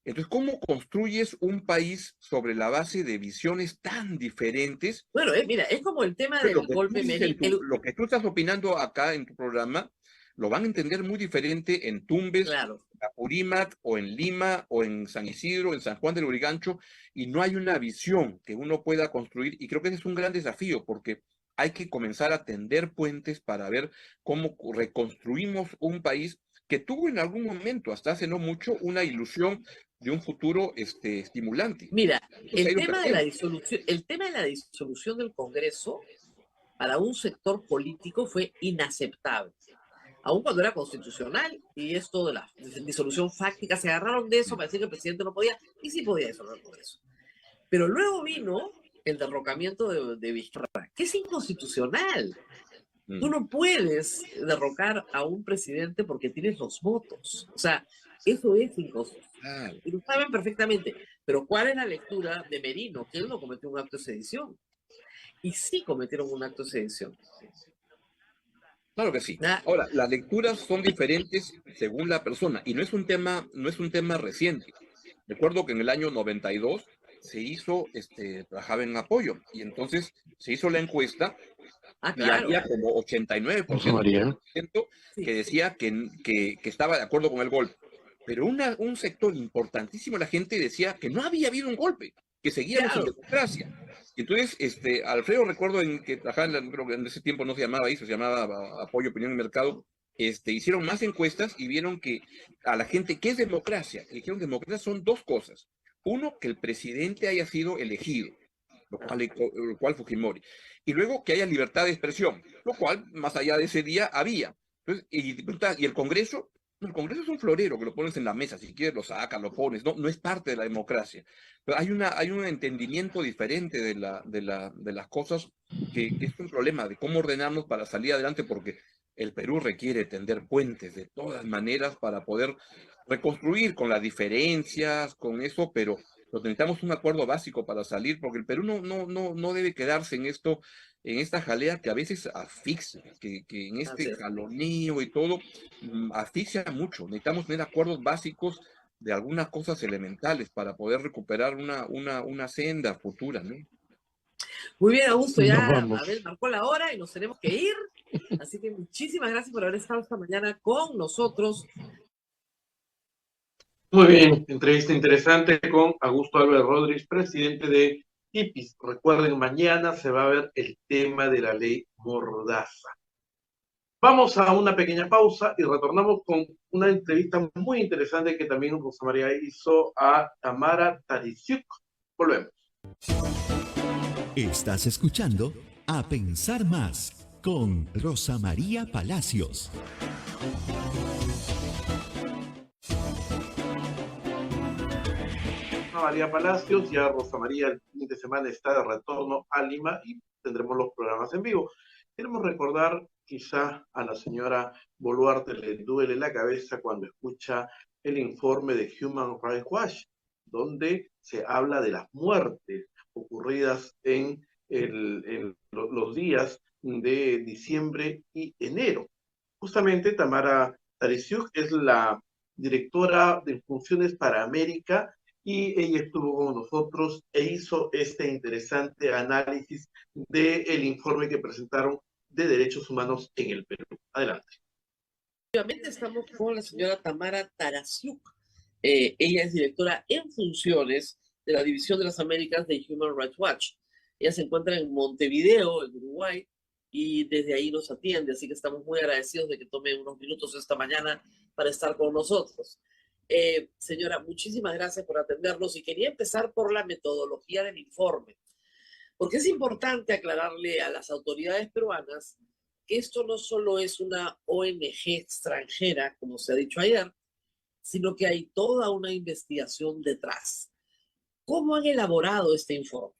Entonces, ¿cómo construyes un país sobre la base de visiones tan diferentes? Bueno, mira, es como el tema Lo del que tú golpe dices lo que tú estás opinando acá en tu programa, lo van a entender muy diferente en Tumbes, Claro. Apurímac, o en Lima, o en San Isidro, en San Juan del Lurigancho, y no hay una visión que uno pueda construir, y creo que ese es un gran desafío, porque hay que comenzar a tender puentes para ver cómo reconstruimos un país que tuvo en algún momento, hasta hace no mucho, una ilusión de un futuro estimulante. Mira, Eso se ha ido perdiendo. el tema de la disolución del Congreso para un sector político fue inaceptable. Aun cuando era constitucional y esto de la disolución fáctica, se agarraron de eso para decir que el presidente no podía, y sí podía disolver el Congreso. Pero luego vino el derrocamiento de Vizcarra, que es inconstitucional. Tú no puedes derrocar a un presidente porque tienes los votos. O sea, eso es inconstitucional. Claro. Y lo saben perfectamente. Pero ¿cuál es la lectura de Merino? Que él no cometió un acto de sedición. Y sí cometieron un acto de sedición. Claro que sí. ¿Ya? Ahora, las lecturas son diferentes según la persona, y no es un tema reciente. Recuerdo que en el año 92 se hizo, trabajaba en apoyo, y entonces se hizo la encuesta, Ah, y claro. había como 89% María. Sí. que decía que estaba de acuerdo con el golpe. Pero un sector importantísimo de la gente decía que no había habido un golpe, que seguíamos en Claro. democracia. Y entonces, Alfredo, recuerdo que trabajaba, creo que en ese tiempo no se llamaba eso, se llamaba Apoyo, Opinión y Mercado, hicieron más encuestas y vieron que a la gente, ¿qué es democracia? Y dijeron, democracia son dos cosas. Uno, que el presidente haya sido elegido, lo cual Fujimori. Y luego que haya libertad de expresión, lo cual, más allá de ese día, había. Entonces, y el Congreso, el Congreso es un florero que lo pones en la mesa, si quieres lo sacas, lo pones, no es parte de la democracia. Pero hay un entendimiento diferente de las cosas que es un problema de cómo ordenarnos para salir adelante, porque el Perú requiere tender puentes de todas maneras para poder reconstruir con las diferencias, con eso, pero necesitamos un acuerdo básico para salir, porque el Perú no debe quedarse en esto, en esta jalea que a veces asfixia, que en este Así es. jaloneo y todo asfixia mucho. Necesitamos tener acuerdos básicos de algunas cosas elementales para poder recuperar una senda futura, ¿no? Muy bien, Augusto, Nos ya vamos. Abel marcó la hora y nos tenemos que ir. Así que muchísimas gracias por haber estado esta mañana con nosotros. Muy bien, entrevista interesante con Augusto Álvarez Rodríguez, presidente de IPIS. Recuerden, mañana se va a ver el tema de la ley Mordaza. Vamos a una pequeña pausa y retornamos con una entrevista muy interesante que también Rosa María hizo a Tamara Tarisiuk. Volvemos. Estás escuchando A Pensar Más con Rosa María Palacios. María Palacios, ya Rosa María el fin de semana está de retorno a Lima y tendremos los programas en vivo. Queremos recordar, quizá a la señora Boluarte le duele la cabeza cuando escucha el informe de Human Rights Watch, donde se habla de las muertes ocurridas en los días de diciembre y enero. Justamente Tamara Tarisiuk es la directora de funciones para América y ella estuvo con nosotros e hizo este interesante análisis del informe que presentaron de derechos humanos en el Perú. Adelante. Obviamente estamos con la señora Tamara Tarasiuk. Ella es directora en funciones de la División de las Américas de Human Rights Watch. Ella se encuentra en Montevideo, en Uruguay, y desde ahí nos atiende, así que estamos muy agradecidos de que tome unos minutos esta mañana para estar con nosotros. Señora, muchísimas gracias por atendernos y quería empezar por la metodología del informe. Porque es importante aclararle a las autoridades peruanas que esto no solo es una ONG extranjera, como se ha dicho ayer, sino que hay toda una investigación detrás. ¿Cómo han elaborado este informe?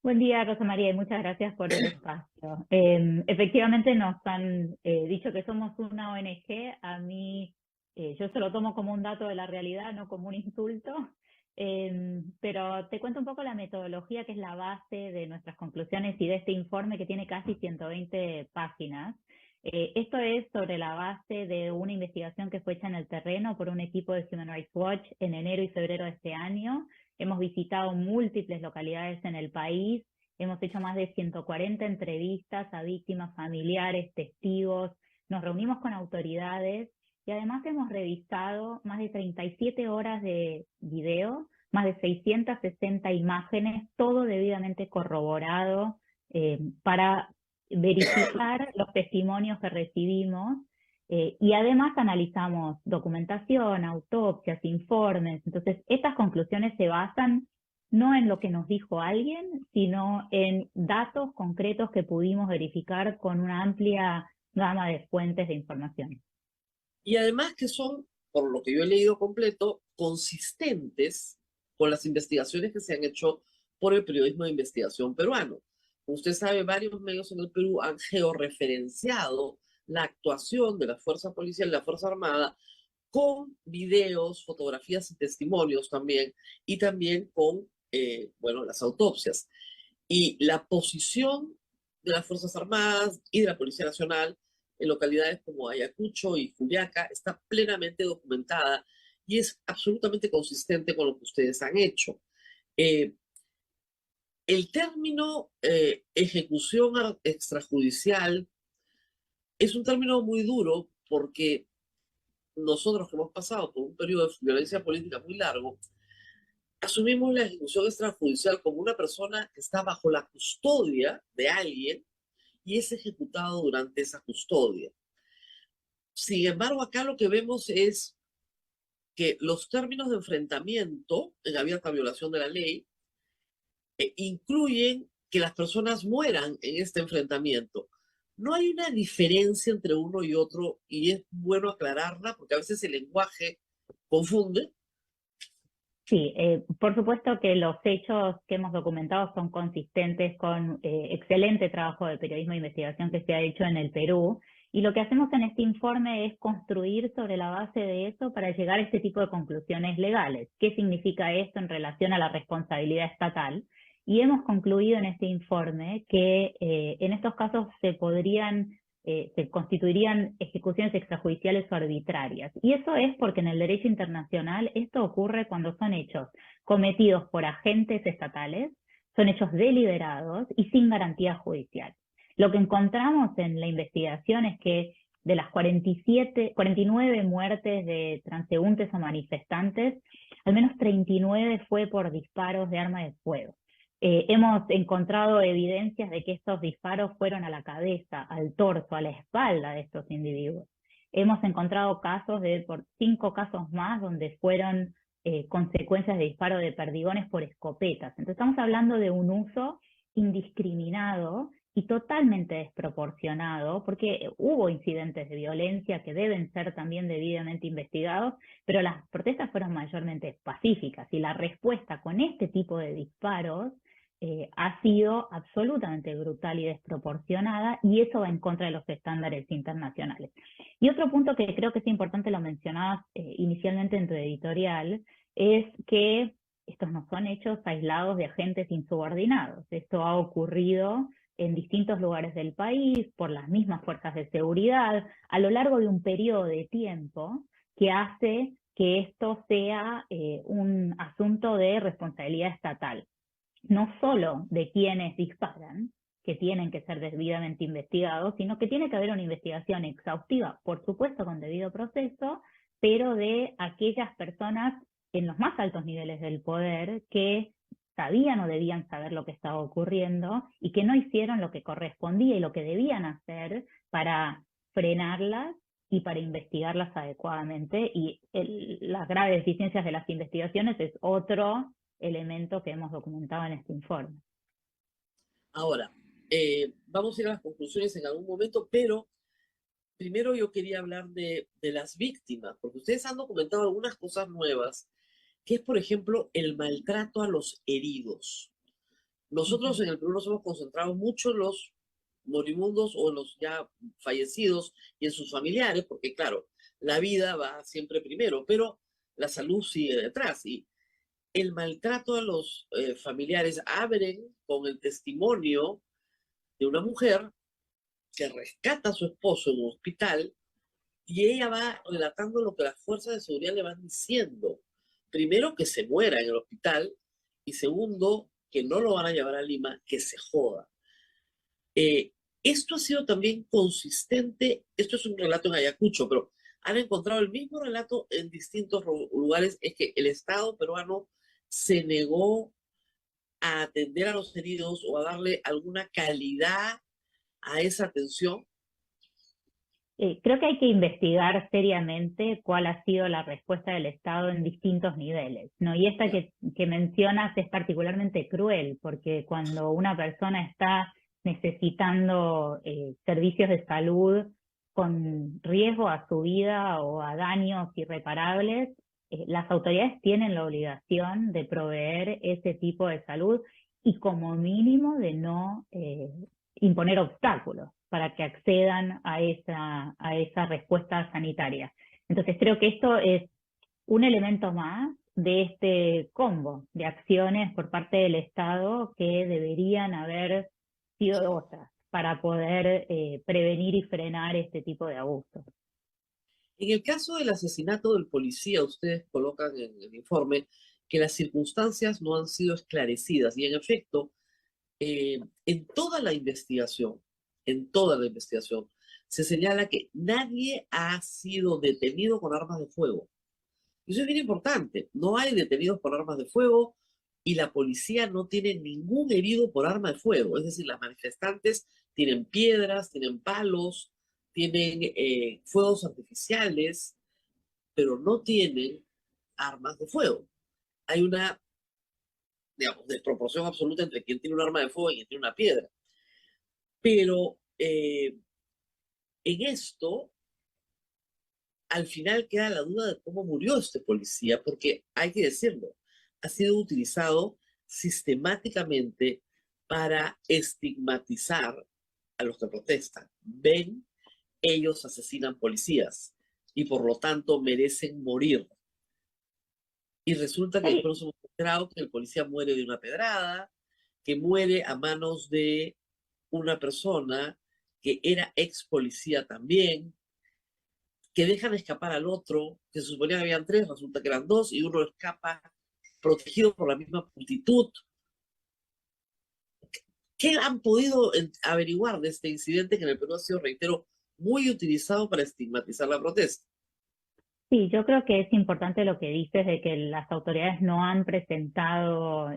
Buen día, Rosa María, y muchas gracias por el espacio. Efectivamente nos han dicho que somos una ONG. A mí, yo se lo tomo como un dato de la realidad, no como un insulto. Pero te cuento un poco la metodología que es la base de nuestras conclusiones y de este informe que tiene casi 120 páginas. Esto es sobre la base de una investigación que fue hecha en el terreno por un equipo de Human Rights Watch en enero y febrero de este año. Hemos visitado múltiples localidades en el país, hemos hecho más de 140 entrevistas a víctimas, familiares, testigos, nos reunimos con autoridades y además hemos revisado más de 37 horas de video, más de 660 imágenes, todo debidamente corroborado para verificar los testimonios que recibimos. Y además analizamos documentación, autopsias, informes. Entonces, estas conclusiones se basan no en lo que nos dijo alguien, sino en datos concretos que pudimos verificar con una amplia gama de fuentes de información. Y además que son, por lo que yo he leído completo, consistentes con las investigaciones que se han hecho por el periodismo de investigación peruano. Como usted sabe, varios medios en el Perú han georreferenciado la actuación de la fuerza policial y la fuerza armada con videos, fotografías y testimonios también, y también con, las autopsias. Y la posición de las Fuerzas Armadas y de la Policía Nacional en localidades como Ayacucho y Juliaca está plenamente documentada y es absolutamente consistente con lo que ustedes han hecho. El término ejecución extrajudicial es un término muy duro porque nosotros que hemos pasado por un periodo de violencia política muy largo, asumimos la ejecución extrajudicial como una persona que está bajo la custodia de alguien y es ejecutado durante esa custodia. Sin embargo, acá lo que vemos es que los términos de enfrentamiento en abierta violación de la ley incluyen que las personas mueran en este enfrentamiento. No hay una diferencia entre uno y otro y es bueno aclararla porque a veces el lenguaje confunde. Sí, por supuesto que los hechos que hemos documentado son consistentes con excelente trabajo de periodismo de investigación que se ha hecho en el Perú. Y lo que hacemos en este informe es construir sobre la base de eso para llegar a este tipo de conclusiones legales. ¿Qué significa esto en relación a la responsabilidad estatal? Y hemos concluido en este informe que en estos casos se constituirían ejecuciones extrajudiciales o arbitrarias. Y eso es porque en el derecho internacional esto ocurre cuando son hechos cometidos por agentes estatales, son hechos deliberados y sin garantía judicial. Lo que encontramos en la investigación es que de las 49 muertes de transeúntes o manifestantes, al menos 39 fue por disparos de arma de fuego. Hemos encontrado evidencias de que estos disparos fueron a la cabeza, al torso, a la espalda de estos individuos. Hemos encontrado casos por 5 casos más donde fueron consecuencias de disparo de perdigones por escopetas. Entonces estamos hablando de un uso indiscriminado y totalmente desproporcionado, porque hubo incidentes de violencia que deben ser también debidamente investigados, pero las protestas fueron mayormente pacíficas y la respuesta con este tipo de disparos ha sido absolutamente brutal y desproporcionada, y eso va en contra de los estándares internacionales. Y otro punto que creo que es importante, lo mencionabas inicialmente en tu editorial, es que estos no son hechos aislados de agentes insubordinados. Esto ha ocurrido en distintos lugares del país, por las mismas fuerzas de seguridad, a lo largo de un periodo de tiempo que hace que esto sea un asunto de responsabilidad estatal. No solo de quienes disparan, que tienen que ser debidamente investigados, sino que tiene que haber una investigación exhaustiva, por supuesto con debido proceso, pero de aquellas personas en los más altos niveles del poder que sabían o debían saber lo que estaba ocurriendo y que no hicieron lo que correspondía y lo que debían hacer para frenarlas y para investigarlas adecuadamente. Y las graves deficiencias de las investigaciones es otro elemento que hemos documentado en este informe. Ahora, vamos a ir a las conclusiones en algún momento, pero primero yo quería hablar de las víctimas, porque ustedes han documentado algunas cosas nuevas, que es, por ejemplo, el maltrato a los heridos. Nosotros en el Perú nos hemos concentrado mucho en los moribundos o en los ya fallecidos y en sus familiares, porque claro, la vida va siempre primero, pero la salud sigue detrás. Y el maltrato a los familiares abren con el testimonio de una mujer que rescata a su esposo en un hospital y ella va relatando lo que las fuerzas de seguridad le van diciendo. Primero, que se muera en el hospital y segundo, que no lo van a llevar a Lima, que se joda. Esto ha sido también consistente, esto es un relato en Ayacucho, pero han encontrado el mismo relato en distintos lugares, es que el Estado peruano se negó a atender a los heridos o a darle alguna calidad a esa atención. Creo que hay que investigar seriamente cuál ha sido la respuesta del Estado en distintos niveles, ¿no? Y esta que mencionas es particularmente cruel, porque cuando una persona está necesitando servicios de salud con riesgo a su vida o a daños irreparables, las autoridades tienen la obligación de proveer ese tipo de salud y como mínimo de no imponer obstáculos para que accedan a esa respuesta sanitaria. Entonces creo que esto es un elemento más de este combo de acciones por parte del Estado que deberían haber sido otras para poder prevenir y frenar este tipo de abusos. En el caso del asesinato del policía, ustedes colocan en el informe que las circunstancias no han sido esclarecidas y en efecto, en toda la investigación, se señala que nadie ha sido detenido con armas de fuego. Y eso es bien importante. No hay detenidos por armas de fuego y la policía no tiene ningún herido por arma de fuego. Es decir, las manifestantes tienen piedras, tienen palos, tienen fuegos artificiales, pero no tienen armas de fuego. Hay una, digamos, desproporción absoluta entre quien tiene un arma de fuego y quien tiene una piedra. Pero en esto, al final queda la duda de cómo murió este policía, porque hay que decirlo, ha sido utilizado sistemáticamente para estigmatizar a los que protestan. Ven, ellos asesinan policías y por lo tanto merecen morir. Y resulta que después nos hemos enterado que el policía muere de una pedrada, que muere a manos de una persona que era ex policía también, que dejan escapar al otro, que se suponía que habían tres, resulta que eran dos, y uno escapa protegido por la misma multitud. ¿Qué han podido averiguar de este incidente que en el Perú ha sido, reitero, muy utilizado para estigmatizar la protesta? Sí, yo creo que es importante lo que dices de que las autoridades no han presentado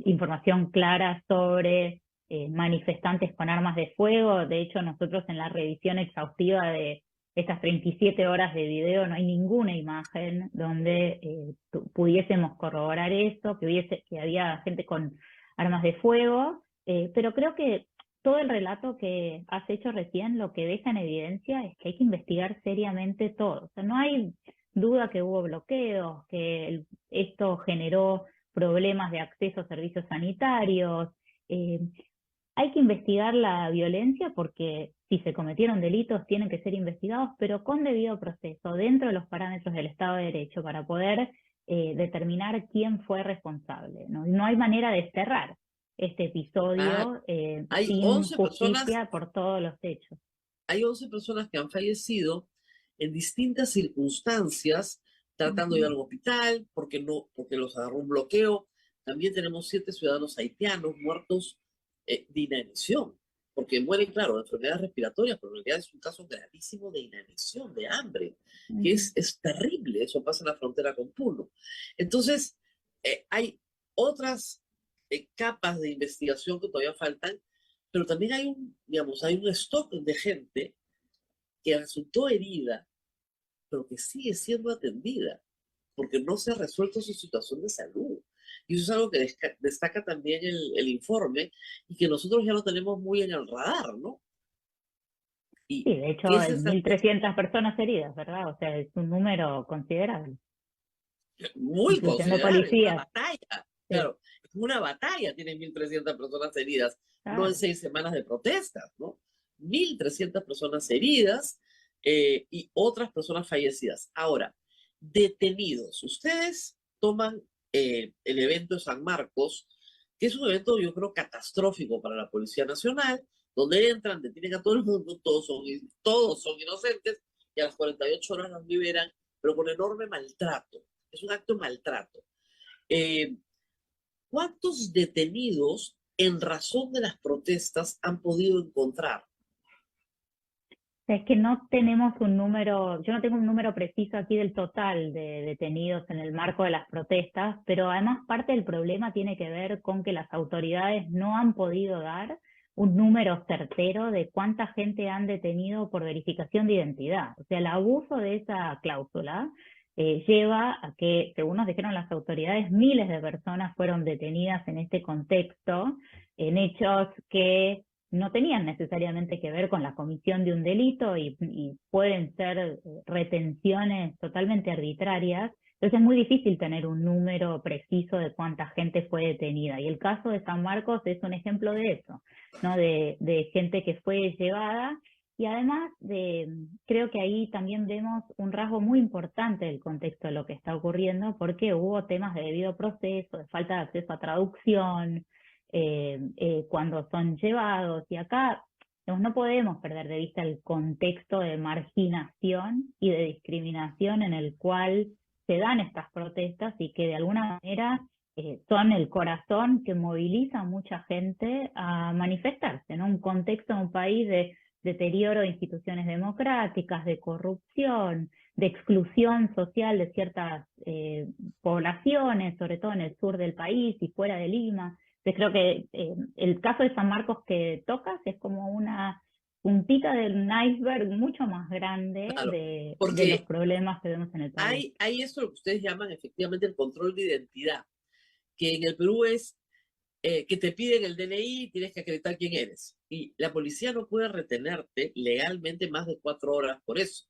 información clara sobre manifestantes con armas de fuego. De hecho, nosotros en la revisión exhaustiva de estas 37 horas de video no hay ninguna imagen donde pudiésemos corroborar eso, que había gente con armas de fuego, pero creo que todo el relato que has hecho recién lo que deja en evidencia es que hay que investigar seriamente todo. O sea, no hay duda que hubo bloqueos, que esto generó problemas de acceso a servicios sanitarios. Hay que investigar la violencia porque si se cometieron delitos tienen que ser investigados, pero con debido proceso, dentro de los parámetros del Estado de Derecho, para poder determinar quién fue responsable, ¿no? No hay manera de cerrar este episodio hay sin 11 justicia personas, por todos los hechos. hay 11 personas que han fallecido en distintas circunstancias, tratando de ir al hospital, porque los agarró un bloqueo. También tenemos 7 ciudadanos haitianos muertos de inanición, porque mueren, claro, de enfermedades respiratorias, pero en realidad es un caso gravísimo de inanición, de hambre, que es terrible. Eso pasa en la frontera con Puno. Entonces, hay otras capas de investigación que todavía faltan, pero también hay hay un stock de gente que resultó herida, pero que sigue siendo atendida, porque no se ha resuelto su situación de salud. Y eso es algo que destaca también el informe y que nosotros ya lo tenemos muy en el radar, ¿no? Sí, Y de hecho hay ese es 1.300 personas heridas, ¿verdad? O sea, es un número considerable, muy incluyendo considerable, es una policías. batalla. Sí, Claro, es una batalla, tienen 1.300 personas heridas, no en claro. 6 semanas de protestas, ¿no? 1.300 personas heridas y otras personas fallecidas. Ahora, detenidos. Ustedes toman el evento de San Marcos, que es un evento, yo creo, catastrófico para la Policía Nacional, donde entran, detienen a todo el mundo, todos son inocentes, y a las 48 horas los liberan, pero con enorme maltrato. Es un acto de maltrato. Eh, ¿Cuántos detenidos en razón de las protestas han podido encontrar? Es que no tenemos un número, yo no tengo un número preciso aquí del total de detenidos en el marco de las protestas, pero además parte del problema tiene que ver con que las autoridades no han podido dar un número certero de cuánta gente han detenido por verificación de identidad. O sea, el abuso de esa cláusula lleva a que, según nos dijeron las autoridades, miles de personas fueron detenidas en este contexto, en hechos que no tenían necesariamente que ver con la comisión de un delito y pueden ser retenciones totalmente arbitrarias. Entonces es muy difícil tener un número preciso de cuánta gente fue detenida. Y el caso de San Marcos es un ejemplo de eso, ¿no? De gente que fue llevada. Y además, creo que ahí también vemos un rasgo muy importante del contexto de lo que está ocurriendo, porque hubo temas de debido proceso, de falta de acceso a traducción, cuando son llevados. Y acá no podemos perder de vista el contexto de marginación y de discriminación en el cual se dan estas protestas y que de alguna manera son el corazón que moviliza a mucha gente a manifestarse, ¿no? Un contexto de un país de deterioro de instituciones democráticas, de corrupción, de exclusión social de ciertas poblaciones, sobre todo en el sur del país y fuera de Lima. Entonces creo que el caso de San Marcos que tocas es como una puntita del iceberg mucho más grande Claro, de los porque problemas que vemos en el país. hay esto lo que ustedes llaman efectivamente el control de identidad, que en el Perú es que te piden el DNI y tienes que acreditar quién eres. Y la policía no puede retenerte legalmente más de 4 horas por eso.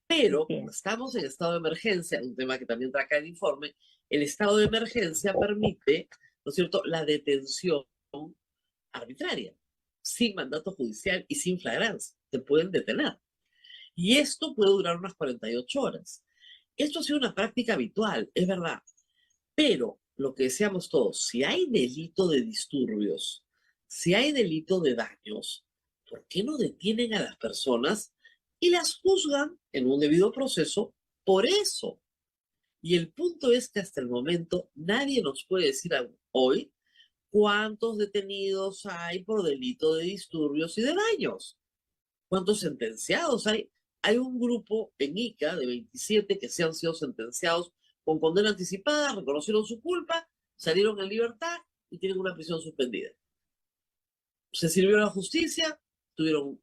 Pero Así como es. estamos en estado de emergencia, un tema que también trae acá el informe, el estado de emergencia permite, ¿no es cierto?, la detención arbitraria, sin mandato judicial y sin flagrancia. Te pueden detener. Y esto puede durar unas 48 horas. Esto ha sido una práctica habitual, es verdad. Pero lo que decíamos todos, si hay delito de disturbios, si hay delito de daños, ¿por qué no detienen a las personas y las juzgan en un debido proceso por eso? Y el punto es que hasta el momento nadie nos puede decir hoy cuántos detenidos hay por delito de disturbios y de daños. ¿Cuántos sentenciados hay? Hay un grupo en Ica de 27 que se han sido sentenciados con condena anticipada, reconocieron su culpa, salieron en libertad y tienen una prisión suspendida. Se sirvió la justicia, tuvieron...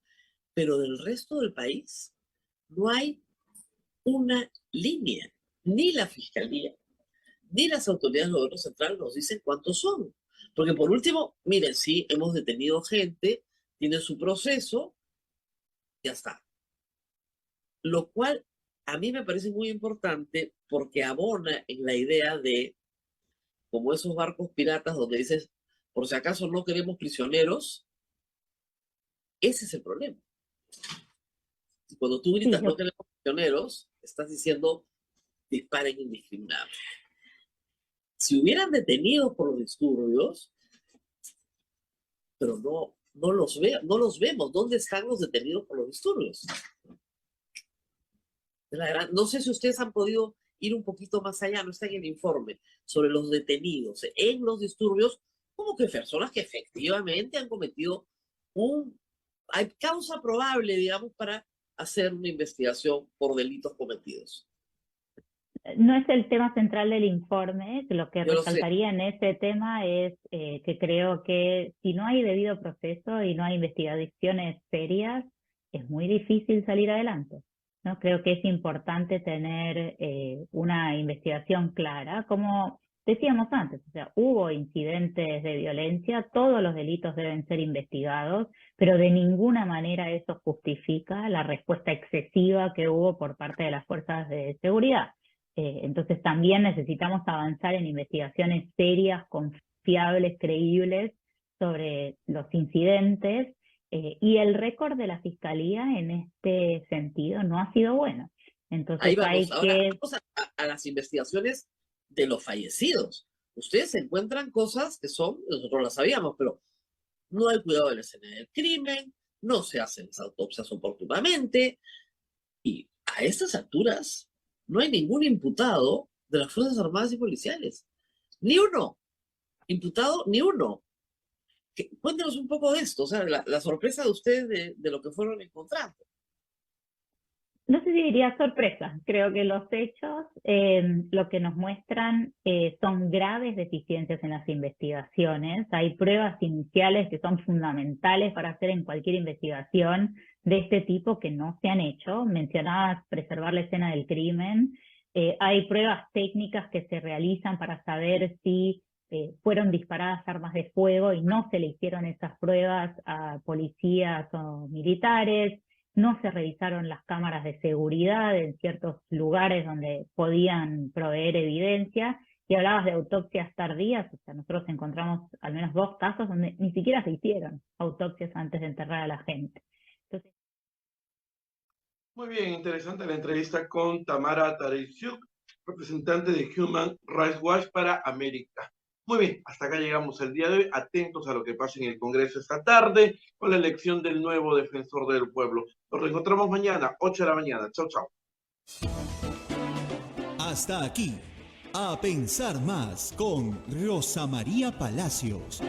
Pero del resto del país no hay una línea. Ni la fiscalía, ni las autoridades del gobierno central nos dicen cuántos son. Porque por último, miren, sí, hemos detenido gente, tienen su proceso, ya está. Lo cual a mí me parece muy importante porque abona en la idea de, como esos barcos piratas donde dices, por si acaso no queremos prisioneros, ese es el problema. Y cuando tú Sí, gritas no queremos prisioneros, estás diciendo disparen indiscriminados. Si hubieran detenido por los disturbios, pero no los vemos. ¿Dónde están los detenidos por los disturbios? No sé si ustedes han podido ir un poquito más allá, no está en el informe, sobre los detenidos en los disturbios, como que personas que efectivamente han cometido hay causa probable, digamos, para hacer una investigación por delitos cometidos. no es el tema central del informe. Lo que Yo lo sé. resaltaría en ese tema es que creo que si no hay debido proceso y no hay investigaciones serias, es muy difícil salir adelante, ¿no? Creo que es importante tener una investigación clara, como decíamos antes, o sea, hubo incidentes de violencia, todos los delitos deben ser investigados, pero de ninguna manera eso justifica la respuesta excesiva que hubo por parte de las fuerzas de seguridad. Entonces también necesitamos avanzar en investigaciones serias, confiables, creíbles sobre los incidentes, y el récord de la Fiscalía en este sentido no ha sido bueno. Entonces Ahí vamos. hay Ahora que... vamos a las investigaciones de los fallecidos. Ustedes encuentran cosas que son, nosotros las sabíamos, pero no hay cuidado de la escena del crimen, no se hacen las autopsias oportunamente, y a estas alturas no hay ningún imputado de las Fuerzas Armadas y Policiales. Ni uno. Imputado, ni uno. Cuéntanos un poco de esto, o sea, la sorpresa de ustedes de lo que fueron encontrando. No sé si diría sorpresa, creo que los hechos lo que nos muestran son graves deficiencias en las investigaciones. Hay pruebas iniciales que son fundamentales para hacer en cualquier investigación de este tipo que no se han hecho. Mencionabas preservar la escena del crimen. Hay pruebas técnicas que se realizan para saber si fueron disparadas armas de fuego y no se le hicieron esas pruebas a policías o militares. No se revisaron las cámaras de seguridad en ciertos lugares donde podían proveer evidencia. Y hablabas de autopsias tardías, o sea, nosotros encontramos al menos 2 casos donde ni siquiera se hicieron autopsias antes de enterrar a la gente. Entonces... Muy bien, interesante la entrevista con Tamara Tareisyuk, representante de Human Rights Watch para América. Muy bien, hasta acá llegamos el día de hoy, atentos a lo que pase en el Congreso esta tarde con la elección del nuevo defensor del pueblo. Nos reencontramos mañana, 8 de la mañana. Chau, chau. Hasta aquí, A Pensar Más con Rosa María Palacios.